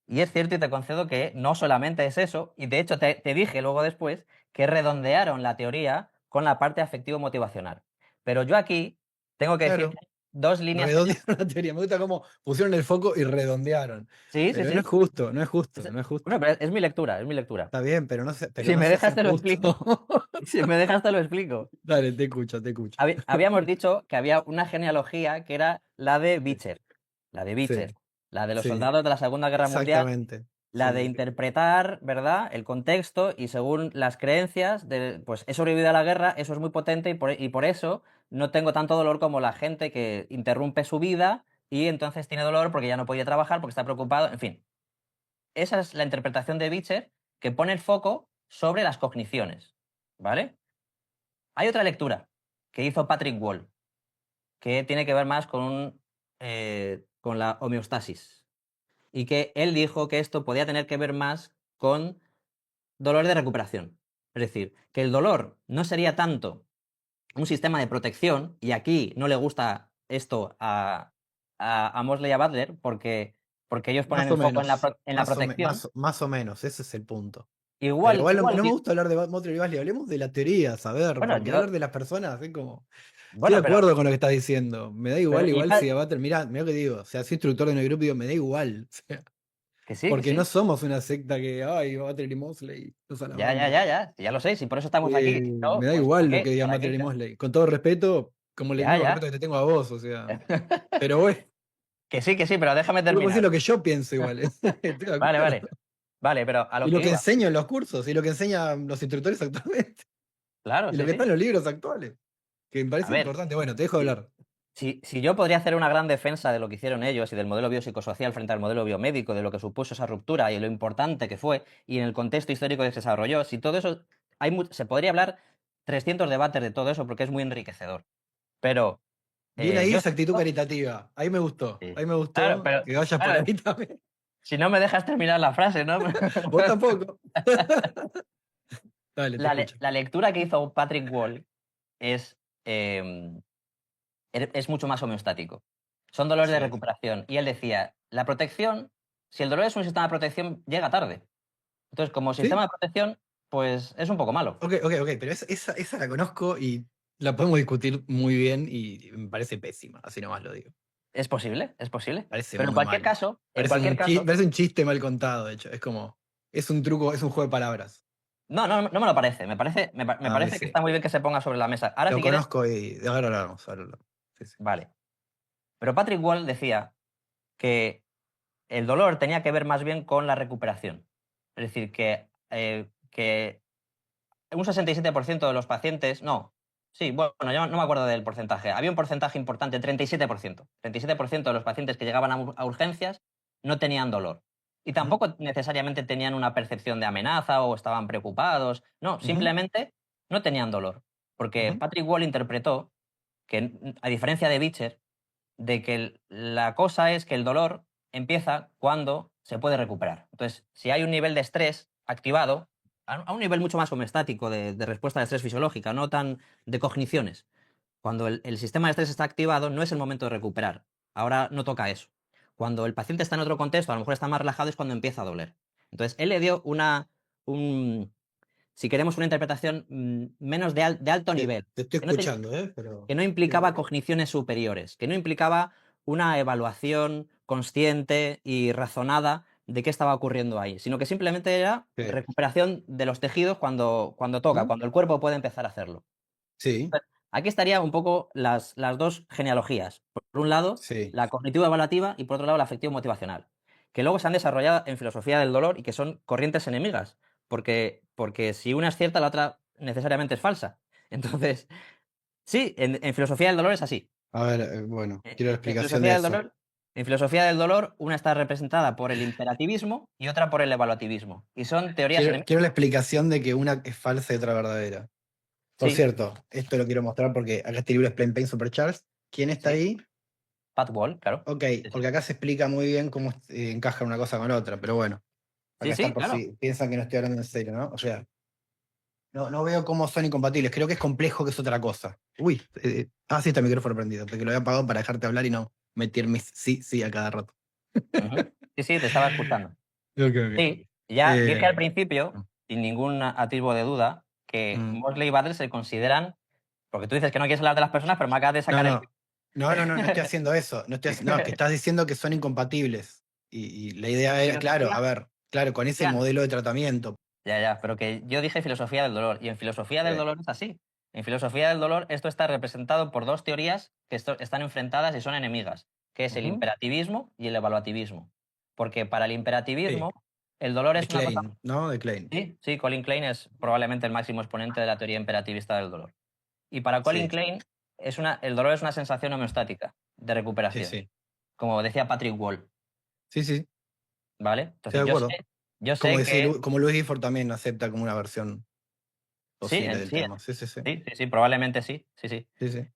y es cierto y te concedo que no solamente es eso, y de hecho te dije luego después que redondearon la teoría con la parte afectivo-motivacional. Pero yo aquí tengo que decirte Claro. dos líneas que ellos... Redondearon la teoría. Me gusta cómo pusieron el foco y redondearon. Sí, sí, Pero no sí. es justo, no es justo, no es Bueno, justo. pero es mi lectura, es mi lectura. Está bien, pero Si no me seas dejas te lo injusto. explico. Si me dejas te lo explico. Dale, te escucho, te escucho. Habíamos dicho que había una genealogía que era la de Sí, Beecher, la de sí, Beecher, la de los sí, soldados de la Segunda Guerra Mundial, exactamente. la de Sí. interpretar, ¿verdad?, el contexto y según las creencias, pues he sobrevivido a la guerra, eso es muy potente y por eso no tengo tanto dolor como la gente que interrumpe su vida y entonces tiene dolor porque ya no podía trabajar, porque está preocupado, en fin. Esa es la interpretación de Beecher que pone el foco sobre las cogniciones, ¿vale? Hay otra lectura que hizo Patrick Wall, que tiene que ver más con la homeostasis. Y que él dijo que esto podía tener que ver más con dolor de recuperación. Es decir, que el dolor no sería tanto un sistema de protección, y aquí no le gusta esto a Mosley y a Butler porque ellos ponen Más o el foco en menos. la protección. Más o menos, ese es el punto. Pero Igual, igual no, igual, no me gusta hablar de Motley y Basley, hablemos de la teoría, saber, bueno, porque hablar de las personas es como. Estoy de bueno, acuerdo con lo que estás diciendo. Me da pero igual si igual, a Butler, mira lo que digo. O sea, soy instructor de un grupo y digo, me da igual. O sea, que sí, que porque no sí. somos una secta que, ay, Butler y Mosley, nos alabamos. Ya lo sé, y por eso estamos aquí. Me ¿No? da Pues igual lo que diga ¿para Butler qué? y Mosley. Con todo respeto, como el Ya, mismo respeto ya. que te tengo a vos, o sea. Pero bueno, Que sí, pero déjame yo puedo decir terminar. lo que yo pienso igual. Estoy de Vale, acuerdo. vale. Vale, pero a Y lo lo que que iba. enseño en los cursos, y lo que enseñan los instructores actualmente, Claro, y lo sí, que está sí. en los libros actuales, que me A parece ver, importante. Bueno, te dejo hablar. si yo podría hacer una gran defensa de lo que hicieron ellos y del modelo biopsicosocial frente al modelo biomédico, de lo que supuso esa ruptura y lo importante que fue, y en el contexto histórico que se desarrolló, si todo eso, se podría hablar 300 debates de todo eso porque es muy enriquecedor. Pero Bien ahí yo esa actitud siento, caritativa. Ahí me gustó. sí. Ahí me Claro, gustó pero que vayas por claro, ahí también. si no me dejas terminar la frase, ¿no? Vos tampoco. Dale, te escucho. La lectura que hizo Patrick Wall es, em, es mucho más homeostático. Son dolores de Sí. recuperación. Y él decía, la protección, si el dolor es un sistema de protección, llega tarde. Entonces, como sistema ¿Sí? de protección, pues es un poco malo. Ok, pero esa la conozco y la podemos discutir muy bien y me parece pésima, así nomás lo digo. Es posible. Parece Pero muy mal. en cualquier caso, Parece un chiste mal contado, de hecho. Es como, es un truco, es un juego de palabras. no me lo parece. Me A mí parece que sí. está muy bien que se ponga sobre la mesa. Ahora, Lo si quieres, conozco y de ahora hablamos, ahora hablamos. Sí, sí. vale. Pero Patrick Wall decía que el dolor tenía que ver más bien con la recuperación. Es decir, que un 67% de los pacientes, no, sí, bueno, yo no me acuerdo del porcentaje, había un porcentaje importante, 37%. 37% de los pacientes que llegaban a urgencias no tenían dolor. Y Ujú, tampoco necesariamente tenían una percepción de amenaza o estaban preocupados, no, ujú, simplemente no tenían dolor. Porque ujú, Patrick Wall interpretó que, a diferencia de Beecher, de que la cosa es que el dolor empieza cuando se puede recuperar. Entonces, si hay un nivel de estrés activado, a un nivel mucho más homeostático de respuesta de estrés fisiológica, no tan de cogniciones, cuando el sistema de estrés está activado, no es el momento de recuperar. Ahora no toca eso. Cuando el paciente está en otro contexto, a lo mejor está más relajado, es cuando empieza a doler. Entonces, él le dio un, si queremos una interpretación menos de alto nivel, te estoy que no, escuchando, pero. que no implicaba cogniciones superiores, que no implicaba una evaluación consciente y razonada de qué estaba ocurriendo ahí, sino que simplemente era Sí. recuperación de los tejidos cuando toca, ¿Mm? cuando el cuerpo puede empezar a hacerlo. Sí, Aquí estaría un poco las dos genealogías. Por un lado, sí. la cognitivo-evaluativa y por otro lado, la afectivo-motivacional, que luego se han desarrollado en filosofía del dolor y que son corrientes enemigas, porque si una es cierta, la otra necesariamente es falsa. Entonces, sí, en filosofía del dolor es así. A ver, bueno, quiero la En explicación filosofía de del eso. dolor, en filosofía del dolor, una está representada por el imperativismo y otra por el evaluativismo. Y son teorías enemigas. Quiero la explicación de que una es falsa y otra verdadera. Por Sí, cierto, esto lo quiero mostrar porque acá este libro es Plain Pain Super Charles. ¿Quién está sí. ahí? Pat Wall, claro. Ok, Sí, sí. porque acá se explica muy bien cómo encaja una cosa con la otra, pero bueno, acá Sí, está sí, por claro. si piensan que no estoy hablando en serio, ¿no? O sea, no veo cómo son incompatibles, creo que es complejo, que es otra cosa. Uy, sí, está el micrófono prendido, porque lo había apagado para dejarte hablar y no meter mis sí a cada rato. Ujú. Sí, sí, te estaba escuchando. Ok. Sí, ya dije al Eh, principio, sin ningún atisbo de duda, que mm, Mosley y Butler se consideran, porque tú dices que no quieres hablar de las personas, pero me acabas de no, sacar el... no, no estoy haciendo eso. No, que estás diciendo que son incompatibles. Y la idea era, claro, a Filosofía, ver, claro, con ese ya, modelo de tratamiento. pero que yo dije filosofía del dolor, y en filosofía del Ok, dolor es así. En filosofía del dolor esto está representado por dos teorías que están enfrentadas y son enemigas, que es el ujú, imperativismo y el evaluativismo. Porque para el sí, imperativismo, el dolor de es una cosa... Klein, ¿no? De Klein. Sí, sí, Colin Klein es probablemente el máximo exponente de la teoría imperativista del dolor. Y para Colin Sí, Klein, el dolor es una sensación homeostática de sí, recuperación, sí. como decía Patrick Wall, Sí, ¿vale? estoy Entonces de acuerdo. yo Como sé decir, que como Louis Gifford también acepta como una versión sí, posible del sí, tema. Sí, sí, sí. sí, sí, sí, probablemente sí, sí, sí. Sí, sí.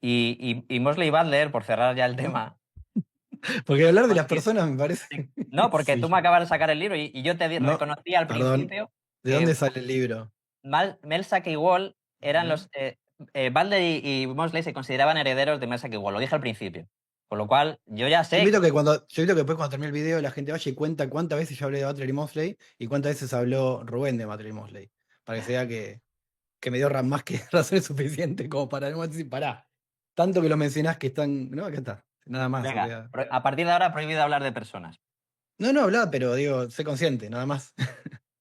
Y Mosley Butler, por cerrar ya el tema, Porque hablar de las porque, personas me parece. sí, no, porque Sí. tú me acabas de sacar el libro y yo te No, reconocí al perdón. principio ¿De que dónde sale el libro? Melsack y Wall eran Ujú. Balder y Mosley se consideraban herederos de Melsack y Wall, lo dije al principio. Con lo cual, yo ya Yo sé invito que. que cuando, yo invito que después cuando termine el video la gente vaya y cuenta cuántas veces yo hablé de Butler y Mosley y cuántas veces habló Rubén de Butler y Mosley. Para que se vea que me dio más que razones suficientes como para no decir, pará. Tanto que lo mencionás que están. No, acá está. Nada más. O Venga, sea. a partir de ahora prohibido hablar de personas. No, no hablaba, pero digo, sé consciente, nada más.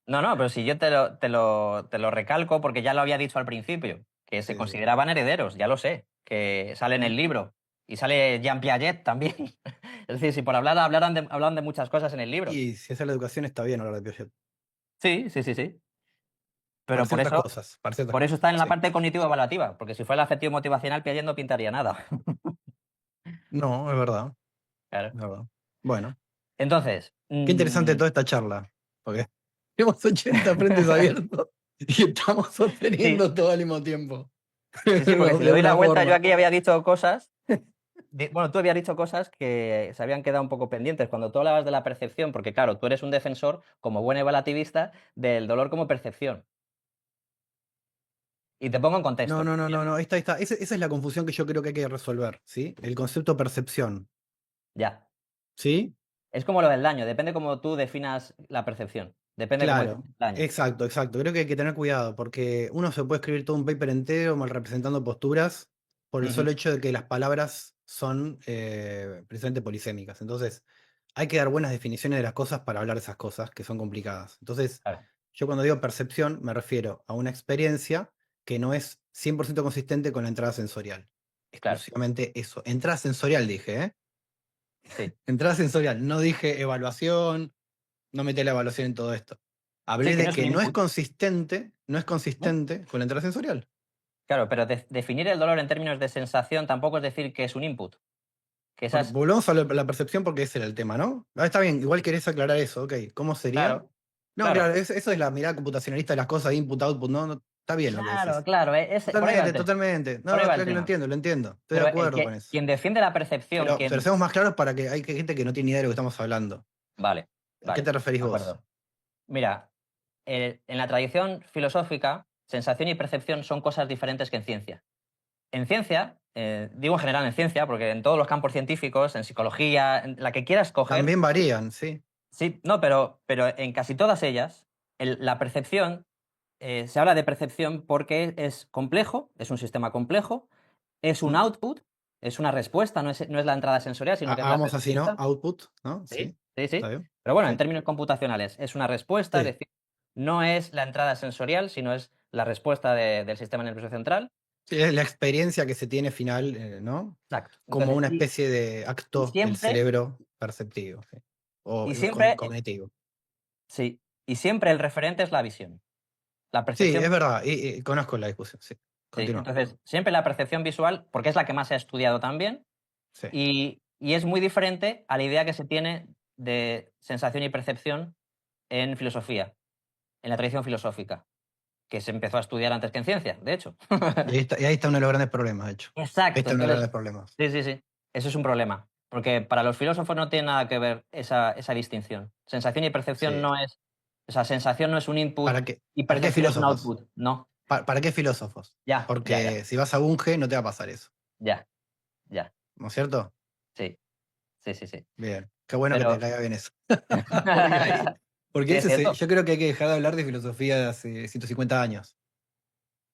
No, no, pero si yo te lo recalco porque ya lo había dicho al principio, que se Sí, sí. consideraban herederos, ya lo sé, que sale en el libro. Y sale Jean Piaget también. Es decir, si por hablaran de muchas cosas en el libro. Y si hace la educación está bien hablar de Piaget. Sí, sí, sí, sí. Para Pero por ciertas eso, cosas, para ciertas por eso cosas. está en la Sí. parte cognitivo-evaluativa, porque si fuera el afectivo motivacional, Piaget no pintaría nada. No, es verdad, Claro. es verdad. Bueno, Entonces, qué interesante toda esta charla. Porque tenemos 80 frentes abiertos y estamos sí, sosteniendo todo al mismo tiempo. sí, sí, porque si De le doy la alguna vuelta, yo forma. aquí había dicho cosas. Bueno, tú habías dicho cosas que se habían quedado un poco pendientes cuando tú hablabas de la percepción, porque claro, tú eres un defensor, como buen evaluativista, del dolor como percepción. Y te pongo en No, contexto. no, no, no, no. Ahí está. Esa es la confusión que yo creo que hay que resolver, ¿sí? El concepto percepción. Ya. ¿Sí? Es como lo del daño, depende cómo tú definas la percepción. Depende cómo Claro, definas el daño. exacto, exacto. Creo que hay que tener cuidado porque uno se puede escribir todo un paper entero mal representando posturas por el Ujú, solo hecho de que las palabras son precisamente polisémicas. Entonces, hay que dar buenas definiciones de las cosas para hablar de esas cosas que son complicadas. Entonces, claro, yo cuando digo percepción me refiero a una experiencia que no es 100% consistente con la entrada sensorial. claro, Exclusivamente eso. Entrada sensorial dije, ¿eh? sí. Entrada sensorial. No dije evaluación, no metí la evaluación en todo esto. Sí, Hablé que no de es un que no es input. consistente, no es ¿No? consistente con la entrada sensorial. Claro, pero definir el dolor en términos de sensación tampoco es decir que es un input. Que esas. Volvamos a la percepción porque ese era el tema, ¿no? Ah, está bien, igual querés aclarar eso, ok. ¿Cómo sería? Claro, No, claro, claro, eso es la mirada computacionalista de las cosas, input, output, no, está bien lo que claro, decís. claro. Por ahí va el Totalmente, tema. totalmente. Por ahí No, va el claro que tema. lo entiendo. Estoy de Pero acuerdo con eso. quien defiende la percepción, Pero seamos más claros para que hay gente que no tiene idea de lo que estamos hablando. Vale, ¿A qué vale, te referís de vos? acuerdo. Mira, en la tradición filosófica, sensación y percepción son cosas diferentes que en ciencia. En ciencia, digo en general en ciencia, porque en todos los campos científicos, en psicología, en la que quieras coger, También varían, sí. sí, no, pero en casi todas ellas, la percepción, se habla de percepción porque es complejo, es un sistema complejo, es un ¿Mm? output, es una respuesta, no es la entrada sensorial, sino que es la Hagamos así, ¿no? respuesta. Output, ¿no? Sí, Sí, sí, está sí. bien. Pero bueno, en Sí, términos computacionales, es una respuesta, es sí. decir, no es la entrada sensorial, sino es la respuesta del sistema nervioso central. Sí, es la experiencia que se tiene final, ¿no? Exacto. Como Entonces, una y, especie de y acto del siempre, cerebro perceptivo, sí. O y siempre, cognitivo. sí, y siempre el referente es la visión. La Sí, percepción, es verdad, y conozco la discusión, sí. sí. Continúa. Entonces, siempre la percepción visual, porque es la que más se ha estudiado también, Sí. y es muy diferente a la idea que se tiene de sensación y percepción en filosofía, en la tradición filosófica, que se empezó a estudiar antes que en ciencia, de hecho. Y ahí está uno de los grandes problemas, de hecho. Ahí Exacto, está uno de los entonces, grandes problemas. sí, sí, sí, eso es un problema, porque para los filósofos no tiene nada que ver esa distinción. Sensación y percepción Sí. no es, o sea, sensación no es un input ¿Para qué, y para qué percepción es un filósofos? output, no, ¿Para qué filósofos? ya, ya, ya, Porque si vas a Bunge no te va a pasar eso, ya, ya, ¿no es cierto? sí, sí, sí, sí, Bien. Qué bueno que te pero. caiga bien eso. Porque ahí, porque Sí, es cierto. yo creo que hay que dejar de hablar de filosofía de hace 150 años.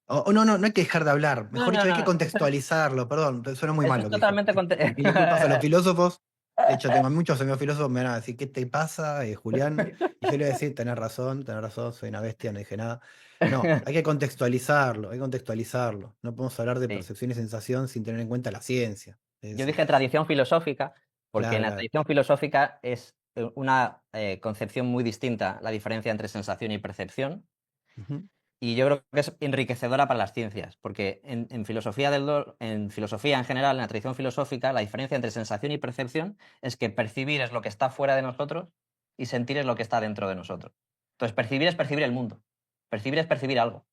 No, no, no hay que dejar de hablar. No, Mejor no, dicho, hay que no, contextualizarlo. Perdón, suena muy mal eso es lo que dije. totalmente. Mil disculpas a los filósofos. De hecho, tengo muchos amigos filósofos, me van a decir, ¿qué te pasa, Julián? Y yo le voy a decir, tenés razón, soy una bestia, no dije nada. No, hay que contextualizarlo, hay que contextualizarlo. No podemos hablar de Sí. percepción y sensación sin tener en cuenta la ciencia. Yo dije tradición filosófica, porque en Claro, la claro. tradición filosófica es una concepción muy distinta la diferencia entre sensación y percepción. Ujú. Y yo creo que es enriquecedora para las ciencias, porque en filosofía en filosofía en general, en la tradición filosófica, la diferencia entre sensación y percepción es que percibir es lo que está fuera de nosotros y sentir es lo que está dentro de nosotros. Entonces, percibir es percibir el mundo. Percibir es percibir algo.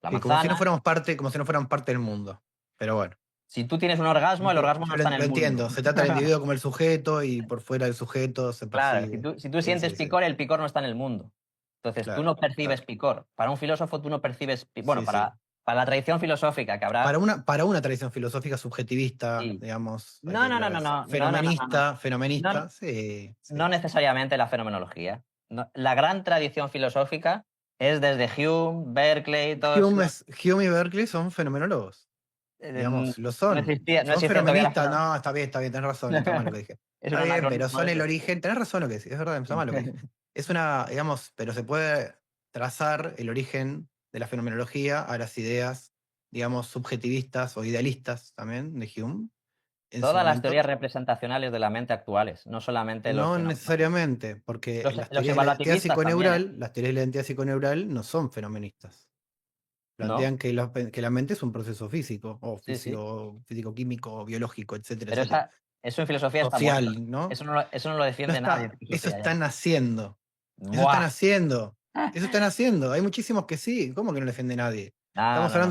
La Sí, como si no manzana. fuéramos parte, como si no fueran parte del mundo. Pero bueno. Si tú tienes un orgasmo, el orgasmo no Yo está en lo el mundo. entiendo. Se trata del individuo como el sujeto y por fuera del sujeto se Claro, si percibe. tú, si tú Sí, sientes sí, sí. picor, el picor no está en el mundo. Entonces, tú Claro, no percibes claro. picor. Para un filósofo, tú no percibes. Bueno, Sí, sí. para la tradición filosófica que habrá. Para una tradición filosófica subjetivista, Sí. digamos, hay No, que no, no, aclarar no, eso. no, no, no, no, no, no. Fenomenista, No, sí, no sí. necesariamente la fenomenología. La gran tradición filosófica es desde Hume, Berkeley, todos los. Hume y Berkeley son fenomenólogos, digamos, lo No son. existía, no Son existía todavía la fenomenistas, fenomenología. no, está bien, tenés razón, está mal lo que dije. Es un Está bien, pero anacronismo son el eso. origen, tenés razón lo que decís, es verdad, está mal lo que dije. Es una, digamos, pero se puede trazar el origen de la fenomenología a las ideas, digamos, subjetivistas o idealistas también de Hume en su Todas las momento. teorías representacionales de la mente actuales, no solamente los No fenómenos. necesariamente, porque Los evaluativistas también, ¿eh? las teorías de la identidad psiconeural no son fenomenistas. ¿No? Plantean que la mente es un proceso físico, o Sí, sí. físico-químico, o biológico, etcétera, Pero etcétera. eso en filosofía está muerto. Social, ¿no? Eso no lo No defiende nadie en está, eso filosofía ya. están haciendo. Eso están ¡Buah! haciendo. Eso están haciendo. Hay muchísimos que sí. ¿Cómo que no lo defiende nadie? No, no, no.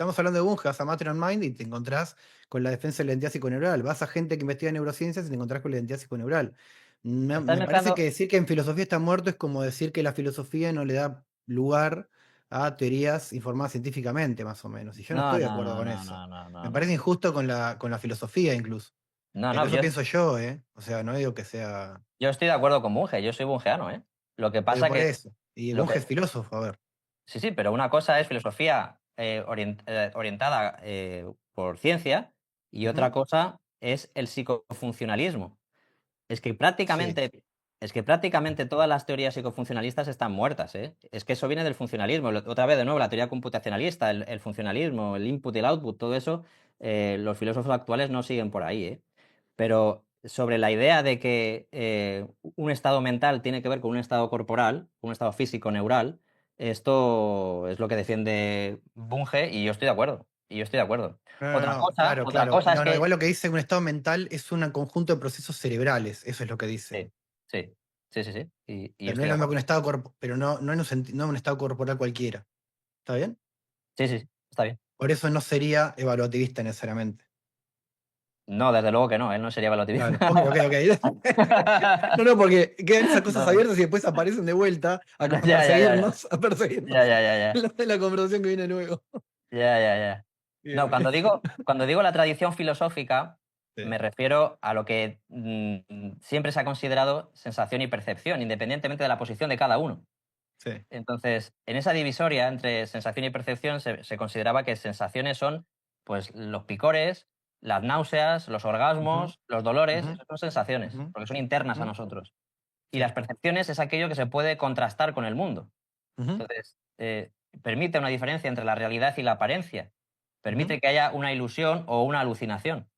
Estamos hablando de Bunge, vas a Matter on Mind y te encontrás con la defensa de la identidad psiconeural. Vas a gente que investiga neurociencias y te encontrás con la identidad psiconeural. Estás Me parece que mezclando. decir que en filosofía está muerto es como decir que la filosofía no le da lugar a teorías informadas científicamente, más o menos. Y yo no No, estoy de no, acuerdo no, con no, eso. no, no, no, Me no. parece injusto con la filosofía incluso. No, Pero no, eso pienso yo, ¿eh? O sea, no digo que sea. yo estoy de acuerdo con Bunge, yo soy bungeano, ¿eh? Lo que Pero pasa por que. eso. Y Lo Bunge que es filósofo, a ver. sí, sí, pero una cosa es filosofía orientada por ciencia y otra Ujú. cosa es el psicofuncionalismo. Es que Sí. prácticamente, es que prácticamente todas las teorías psicofuncionalistas están muertas, ¿eh? Es que eso viene del funcionalismo. Otra vez, de nuevo, la teoría computacionalista, el funcionalismo, el input y el output, todo eso, los filósofos actuales no siguen por ahí, ¿eh? Pero sobre la idea de que un estado mental tiene que ver con un estado corporal, un estado físico neural, esto es lo que defiende Bunge y yo estoy de acuerdo. Y yo estoy de acuerdo. No, no, no, claro, Otra claro. cosa es No, no, que. igual lo que dice un estado mental es un conjunto de procesos cerebrales, eso es lo que dice. Sí, sí, sí, sí, sí. Y yo Pero no estoy es de lo mismo que acuerdo. un estado pero no en no en un estado corporal cualquiera. ¿Está bien? Sí, sí, sí, está bien. Por eso no sería evaluativista necesariamente. No, desde luego que no, él no sería Claro. Ok, evaluativista. ok, ok. No, no, porque quedan esas cosas No, abiertas y después aparecen de vuelta ya, ya, ya, ya. a Ya, perseguirnos ya, ya, ya. en la conversación que viene luego. Ya, ya, ya. No, Bien, bien. cuando digo la tradición filosófica, Sí, me refiero a lo que siempre se ha considerado sensación y percepción, independientemente de la posición de cada uno. sí. Entonces, en esa divisoria entre sensación y percepción se consideraba que sensaciones son pues los picores, las náuseas, los Ujú, orgasmos, los dolores, ujú, esas son sensaciones, ujú, porque son internas a ujú. nosotros. Y las Sí. percepciones es aquello que se puede contrastar con el mundo. Ujú, Entonces, permite una diferencia entre la realidad y la apariencia. ujú, Permite que haya una ilusión o una alucinación.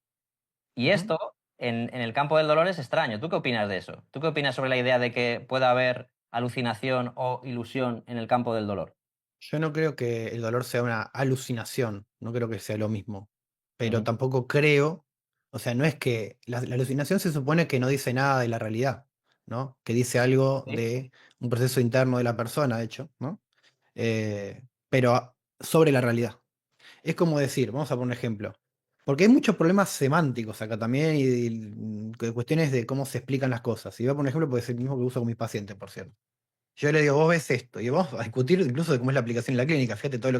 Y ujú. esto, en el campo del dolor, es extraño. ¿Tú qué opinas de eso? ¿Tú qué opinas sobre la idea de que pueda haber alucinación o ilusión en el campo del dolor? Yo no creo que el dolor sea una alucinación, no creo que sea lo mismo, pero Ujú. tampoco creo, o sea, no es que la alucinación se supone que no dice nada de la realidad, ¿no? Que dice algo ¿Sí? de un proceso interno de la persona, de hecho, ¿no? Pero sobre la realidad. Es como decir, vamos a poner un ejemplo, porque hay muchos problemas semánticos acá también y cuestiones de cómo se explican las cosas. Y voy a poner un ejemplo porque es el mismo que uso con mis pacientes, por cierto. Yo le digo, vos ves esto, y vamos a discutir incluso de cómo es la aplicación en la clínica. Fíjate todo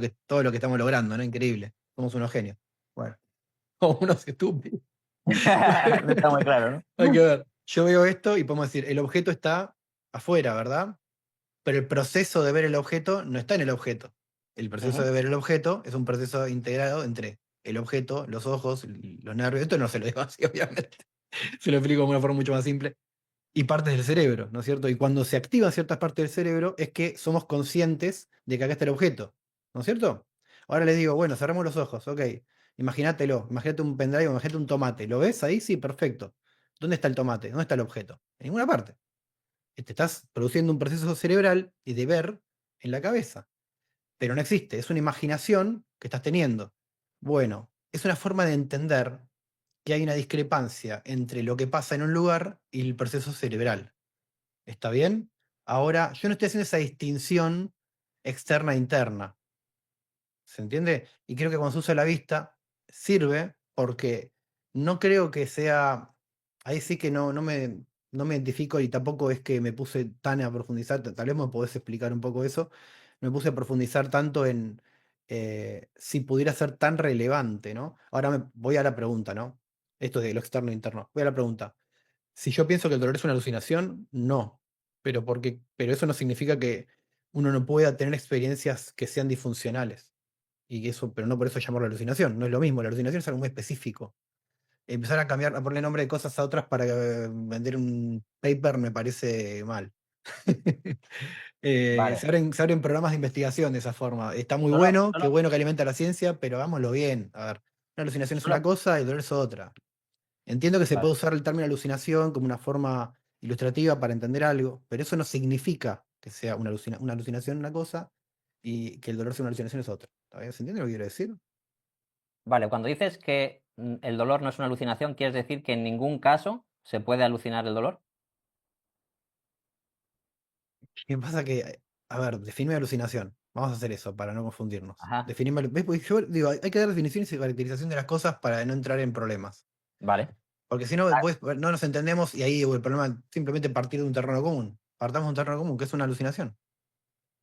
lo que estamos logrando, ¿no? Increíble. Somos unos genios. Bueno, somos unos estúpidos. No está muy claro, ¿no? Hay que ver. Yo veo esto y podemos decir, el objeto está afuera, ¿verdad? Pero el proceso de ver el objeto no está en el objeto. El proceso Ujú. de ver el objeto es un proceso integrado entre el objeto, los ojos, los nervios. Esto no se lo digo así, obviamente. Se lo explico de una forma mucho más simple. Y partes del cerebro, ¿no es cierto? Y cuando se activan ciertas partes del cerebro es que somos conscientes de que acá está el objeto, ¿no es cierto? Ahora les digo, bueno, cerramos los ojos, ok. Imagínatelo, imagínate un pendrive, imagínate un tomate. ¿Lo ves ahí? Sí, perfecto. ¿Dónde está el tomate? ¿Dónde está el objeto? En ninguna parte. Te estás produciendo un proceso cerebral y de ver en la cabeza, pero no existe, es una imaginación que estás teniendo. Bueno, es una forma de entender que hay una discrepancia entre lo que pasa en un lugar y el proceso cerebral. ¿Está bien? Ahora, yo no estoy haciendo esa distinción externa e interna. ¿Se entiende? Y creo que cuando se usa la vista, sirve porque no creo que sea. Ahí sí que no me. no me identifico y tampoco es que me puse tan a profundizar, tal vez me podés explicar un poco eso, me puse a profundizar tanto en si pudiera ser tan relevante, ¿no? Ahora voy a la pregunta, ¿no? Esto de lo externo e interno. Voy a la pregunta. Si yo pienso que el dolor es una alucinación, no. Pero eso no significa que uno no pueda tener experiencias que sean disfuncionales. Y eso, pero no por eso llamarlo alucinación. No es lo mismo. La alucinación es algo muy específico. Empezar a cambiar, a ponerle nombre de cosas a otras para vender un paper me parece mal. Vale. Se abren programas de investigación de esa forma. Está muy Solo, bueno, qué solo, bueno que alimenta la ciencia, pero hagámoslo bien. A ver, una alucinación es una solo. cosa y el dolor es otra. Entiendo que se Vale. puede usar el término alucinación como una forma ilustrativa para entender algo, pero eso no significa que sea una alucinación una cosa y que el dolor sea una alucinación es otra. ¿Está bien? ¿Se entiende lo que quiero decir? Vale, cuando dices que el dolor no es una alucinación, ¿quieres decir que en ningún caso se puede alucinar el dolor? ¿Qué pasa que, a ver, definime alucinación. Vamos a hacer eso para no confundirnos. Ajá. Definime, ¿ves? Porque yo digo, hay que dar definiciones y caracterización de las cosas para no entrar en problemas. Vale. Porque si no, después no nos entendemos y ahí el problema es simplemente partir de un terreno común. Partamos de un terreno común, que es una alucinación.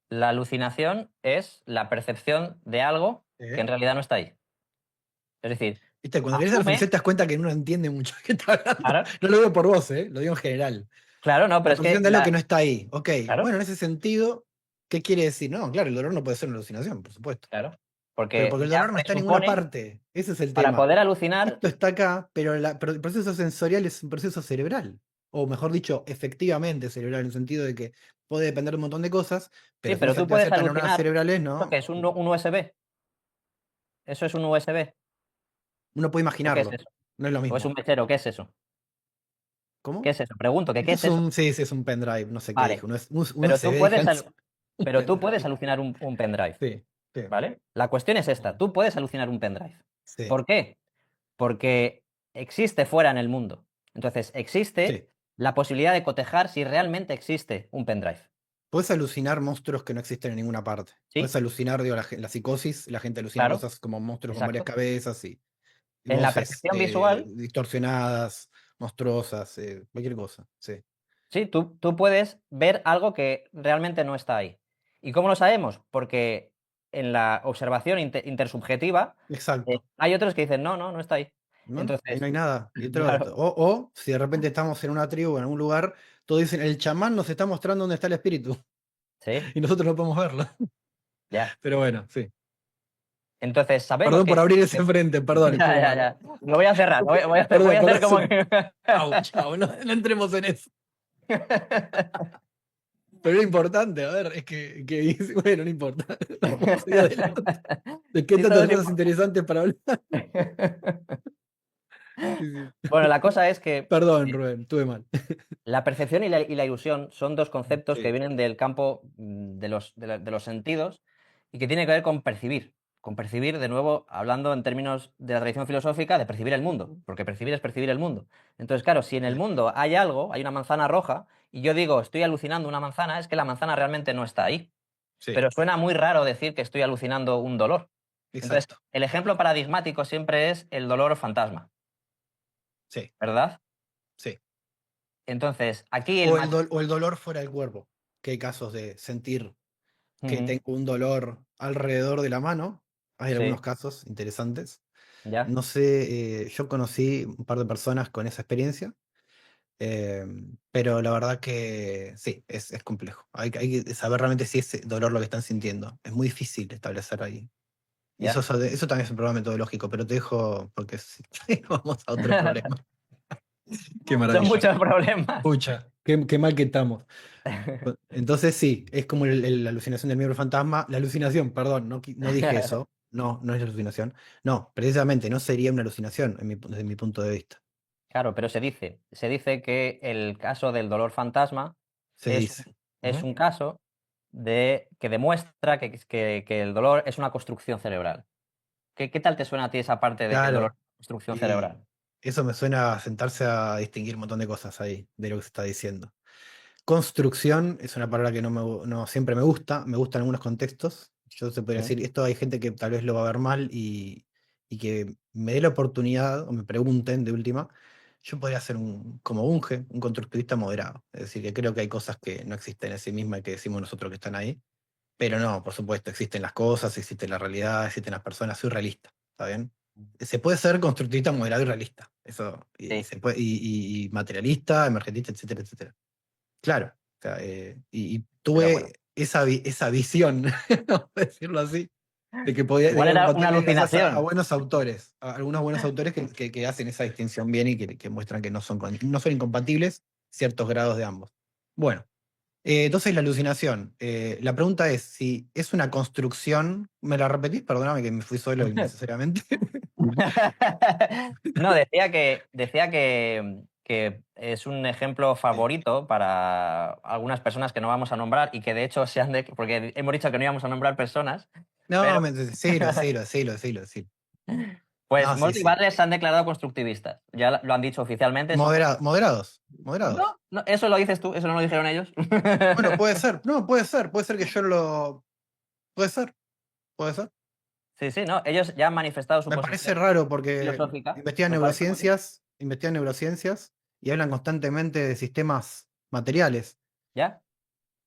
La alucinación es la percepción de algo que en ¿Eh? realidad no está ahí. Es decir, Viste, cuando lees la definición asume, te das cuenta que uno no entiende mucho de qué está hablando. claro, No lo digo por vos, lo digo en general. claro, no, La pero es que percepción de algo que no está ahí. Ok, claro, bueno, en ese sentido, ¿qué quiere decir? No, claro, el dolor no puede ser una alucinación, por supuesto. claro, Pero porque porque el ya dolor no está en ninguna presupone, parte. Ese es el para tema. poder alucinar, Esto está acá, pero el proceso sensorial es un proceso cerebral. O mejor dicho, efectivamente cerebral, en el sentido de que puede depender de un montón de cosas, sí, pero si uno pero se tú activa puedes ciertas neuronas alucinar, cerebrales, ¿esto qué no. es un USB? ¿Eso es un USB? Uno puede ¿O qué es imaginarlo. eso? No es lo ¿O es un mismo. mechero? ¿Qué es eso? ¿Qué ¿Cómo? es eso? Pregunto, ¿qué Esto es eso? sí, sí, es un pendrive, no sé qué Vale, dijo. Un pero tú USB, dije puedes, antes. Un pero tú puedes pendrive. alucinar un pendrive, Sí, sí. ¿vale? La cuestión es esta, tú puedes alucinar un pendrive. Sí, ¿Por qué? Porque existe fuera en el mundo. Entonces, existe sí. la posibilidad de cotejar si realmente existe un pendrive. Puedes alucinar monstruos que no existen en ninguna parte. Puedes ¿Sí? alucinar, digo, la psicosis, la gente alucina Claro, cosas como monstruos con varias exacto. cabezas y En la voces percepción visual, distorsionadas, monstruosas, cualquier cosa. Sí. sí, tú puedes ver algo que realmente no está ahí. ¿Y cómo lo sabemos? Porque en la observación intersubjetiva Exacto. hay otros que dicen, no, no, no está ahí. No, no, ahí Entonces, no hay nada. claro, O si de repente estamos en una tribu, en algún lugar, todos dicen, el chamán nos está mostrando dónde está el espíritu. sí, Y nosotros no podemos verlo. ya. Pero bueno, sí. Entonces, sabemos Perdón que por abrir existe. ese frente, perdón, Ya, estuvo ya, mal. ya. Lo voy a cerrar, voy Perdón, a perdón. hacer como que... Chau, chau, no, no entremos en eso. Pero era importante, a ver, es bueno, no importa. Vamos a seguir adelante. ¿De qué Sí, todo tantas es cosas importante. interesantes para hablar? Sí, sí. Bueno, la cosa es que Perdón, Rubén, estuve mal. la percepción y la ilusión son dos conceptos que Sí, vienen del campo de los sentidos y que tienen que ver con percibir, de nuevo, hablando en términos de la tradición filosófica, de percibir el mundo, porque percibir es percibir el mundo. Entonces, claro, si en el sí, mundo hay algo, hay una manzana roja, y yo digo, estoy alucinando una manzana, es que la manzana realmente no está ahí. sí, Pero suena muy raro decir que estoy alucinando un dolor. Entonces, exacto. el ejemplo paradigmático siempre es el dolor fantasma, Sí, ¿verdad? sí. Entonces, aquí el... O el dolor fuera del cuerpo, que hay casos de sentir que Ujú, tengo un dolor alrededor de la mano. Hay sí, algunos casos interesantes. ya, No sé, yo conocí un par de personas con esa experiencia. Eh, pero la verdad que sí, es complejo. Hay que saber realmente si es dolor lo que están sintiendo. Es muy difícil establecer ahí. Y eso, ya. eso también es un problema metodológico, pero te dejo porque vamos a otro problema. Qué Son maravilla. muchos problemas. Pucha, qué mal que estamos. Entonces sí, es como la alucinación del miembro fantasma. La alucinación, perdón, no dije eso. No, no es alucinación. No, precisamente no sería una alucinación desde mi punto de vista. Claro, pero se dice que el caso del dolor fantasma Se es, dice. es Ujú. un caso que demuestra que el dolor es una construcción cerebral. ¿Qué tal te suena a ti esa parte de que el dolor Claro. es una construcción Y cerebral? eso me suena a sentarse a distinguir un montón de cosas ahí, de lo que se está diciendo. Construcción es una palabra que no siempre me gusta en algunos contextos. Yo se podría Sí, decir, esto hay gente que tal vez lo va a ver mal y que me dé la oportunidad o me pregunten de última, yo podría ser como Bunge, un constructivista moderado. Es decir, que creo que hay cosas que no existen en sí mismas y que decimos nosotros que están ahí. Pero no, por supuesto, existen las cosas, existe la realidad, existen las personas. Soy realista, ¿está bien? Se puede ser constructivista, moderado y realista. Eso, y, Sí, se puede, y materialista, emergentista, etcétera, etcétera. Claro. O sea, y estoy de acuerdo. tuve esa visión, vamos a decirlo así, de Igual que era una encontrarle gracias a alucinación. buenos autores, a algunos buenos autores que hacen esa distinción bien y que muestran que no son incompatibles ciertos grados de ambos. Bueno, entonces la alucinación. La pregunta es si es una construcción. ¿Me la repetís? Perdóname que me fui solo innecesariamente. No, que es un ejemplo favorito para algunas personas que no vamos a nombrar y que de hecho porque hemos dicho que no íbamos a nombrar personas, pero No, decilo, decilo, decilo, decilo, decilo. pues No, sí, Monty y sí. Barles se han declarado constructivistas. Ya lo han dicho oficialmente, son Moderados, moderados. No, no, eso lo dices tú, eso no lo dijeron ellos. Bueno, puede ser, no, puede ser que yo lo. Puede ser, puede ser. Sí, sí, no, ellos ya han manifestado su Me parece posición raro porque filosófica. Me parece muy bien. investigan neurociencias y hablan constantemente de sistemas materiales, ¿Ya?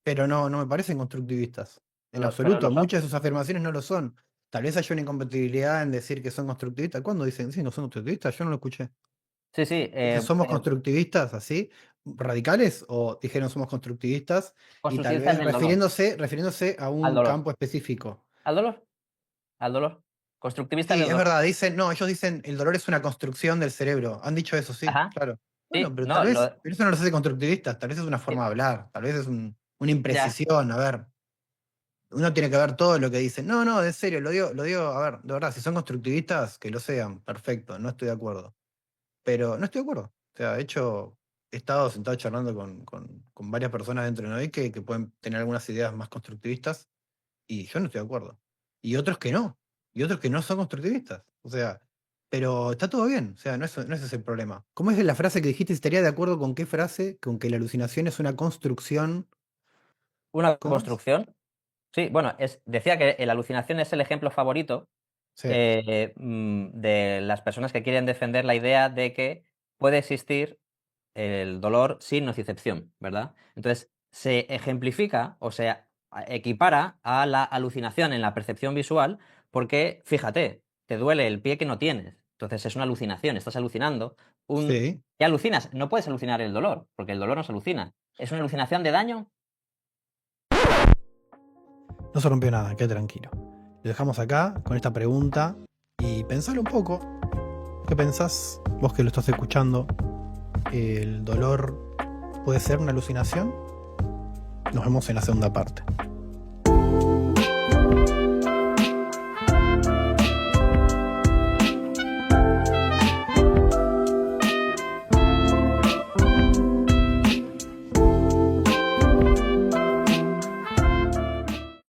pero no me parecen constructivistas, en Pero absoluto. lo son. Muchas de sus afirmaciones no lo son. Tal vez haya una incompatibilidad en decir que son constructivistas. ¿Cuándo dicen, sí, no son constructivistas? Yo no lo escuché. Sí, sí, Dicen, somos constructivistas, así, radicales, o dijeron somos constructivistas, y tal construccionistas vez del dolor. refiriéndose a Al un dolor. campo específico. Al dolor. Al dolor. Constructivistas Sí, del es dolor. verdad, dicen, no, ellos dicen el dolor es una construcción del cerebro. Han dicho eso, sí, Ajá. claro. Bueno, Sí, pero tal no, vez, pero eso no los hace constructivistas, tal vez es una forma sí, de hablar, tal vez es una ya. imprecisión, a ver. Uno tiene que ver todo lo que dicen. No, en serio, lo digo, a ver, de verdad, si son constructivistas, que lo sean, perfecto, no estoy de acuerdo. Pero no estoy de acuerdo. O sea, de hecho, he estado sentado charlando con varias personas dentro de Noé que pueden tener algunas ideas más constructivistas y yo no estoy de acuerdo. Y otros que no. Y otros que no son constructivistas. O sea, pero está todo bien. O sea, no es ese el problema. ¿Cómo es la frase que dijiste? ¿Estaría de acuerdo con qué frase? Con que la alucinación es una construcción. Una ¿Cómo es? construcción. Sí, bueno, decía que la alucinación es el ejemplo favorito Sí. de las personas que quieren defender la idea de que puede existir el dolor sin nocicepción, ¿verdad? Entonces, se ejemplifica o se equipara a la alucinación en la percepción visual porque, fíjate, te duele el pie que no tienes. Entonces es una alucinación, estás alucinando. Sí. ¿Qué alucinas? No puedes alucinar el dolor, porque el dolor no se alucina. ¿Es una alucinación de daño? No se rompió nada, quede tranquilo. Lo dejamos acá con esta pregunta y pensalo un poco. ¿Qué pensás? Vos que lo estás escuchando. ¿El dolor puede ser una alucinación? Nos vemos en la segunda parte.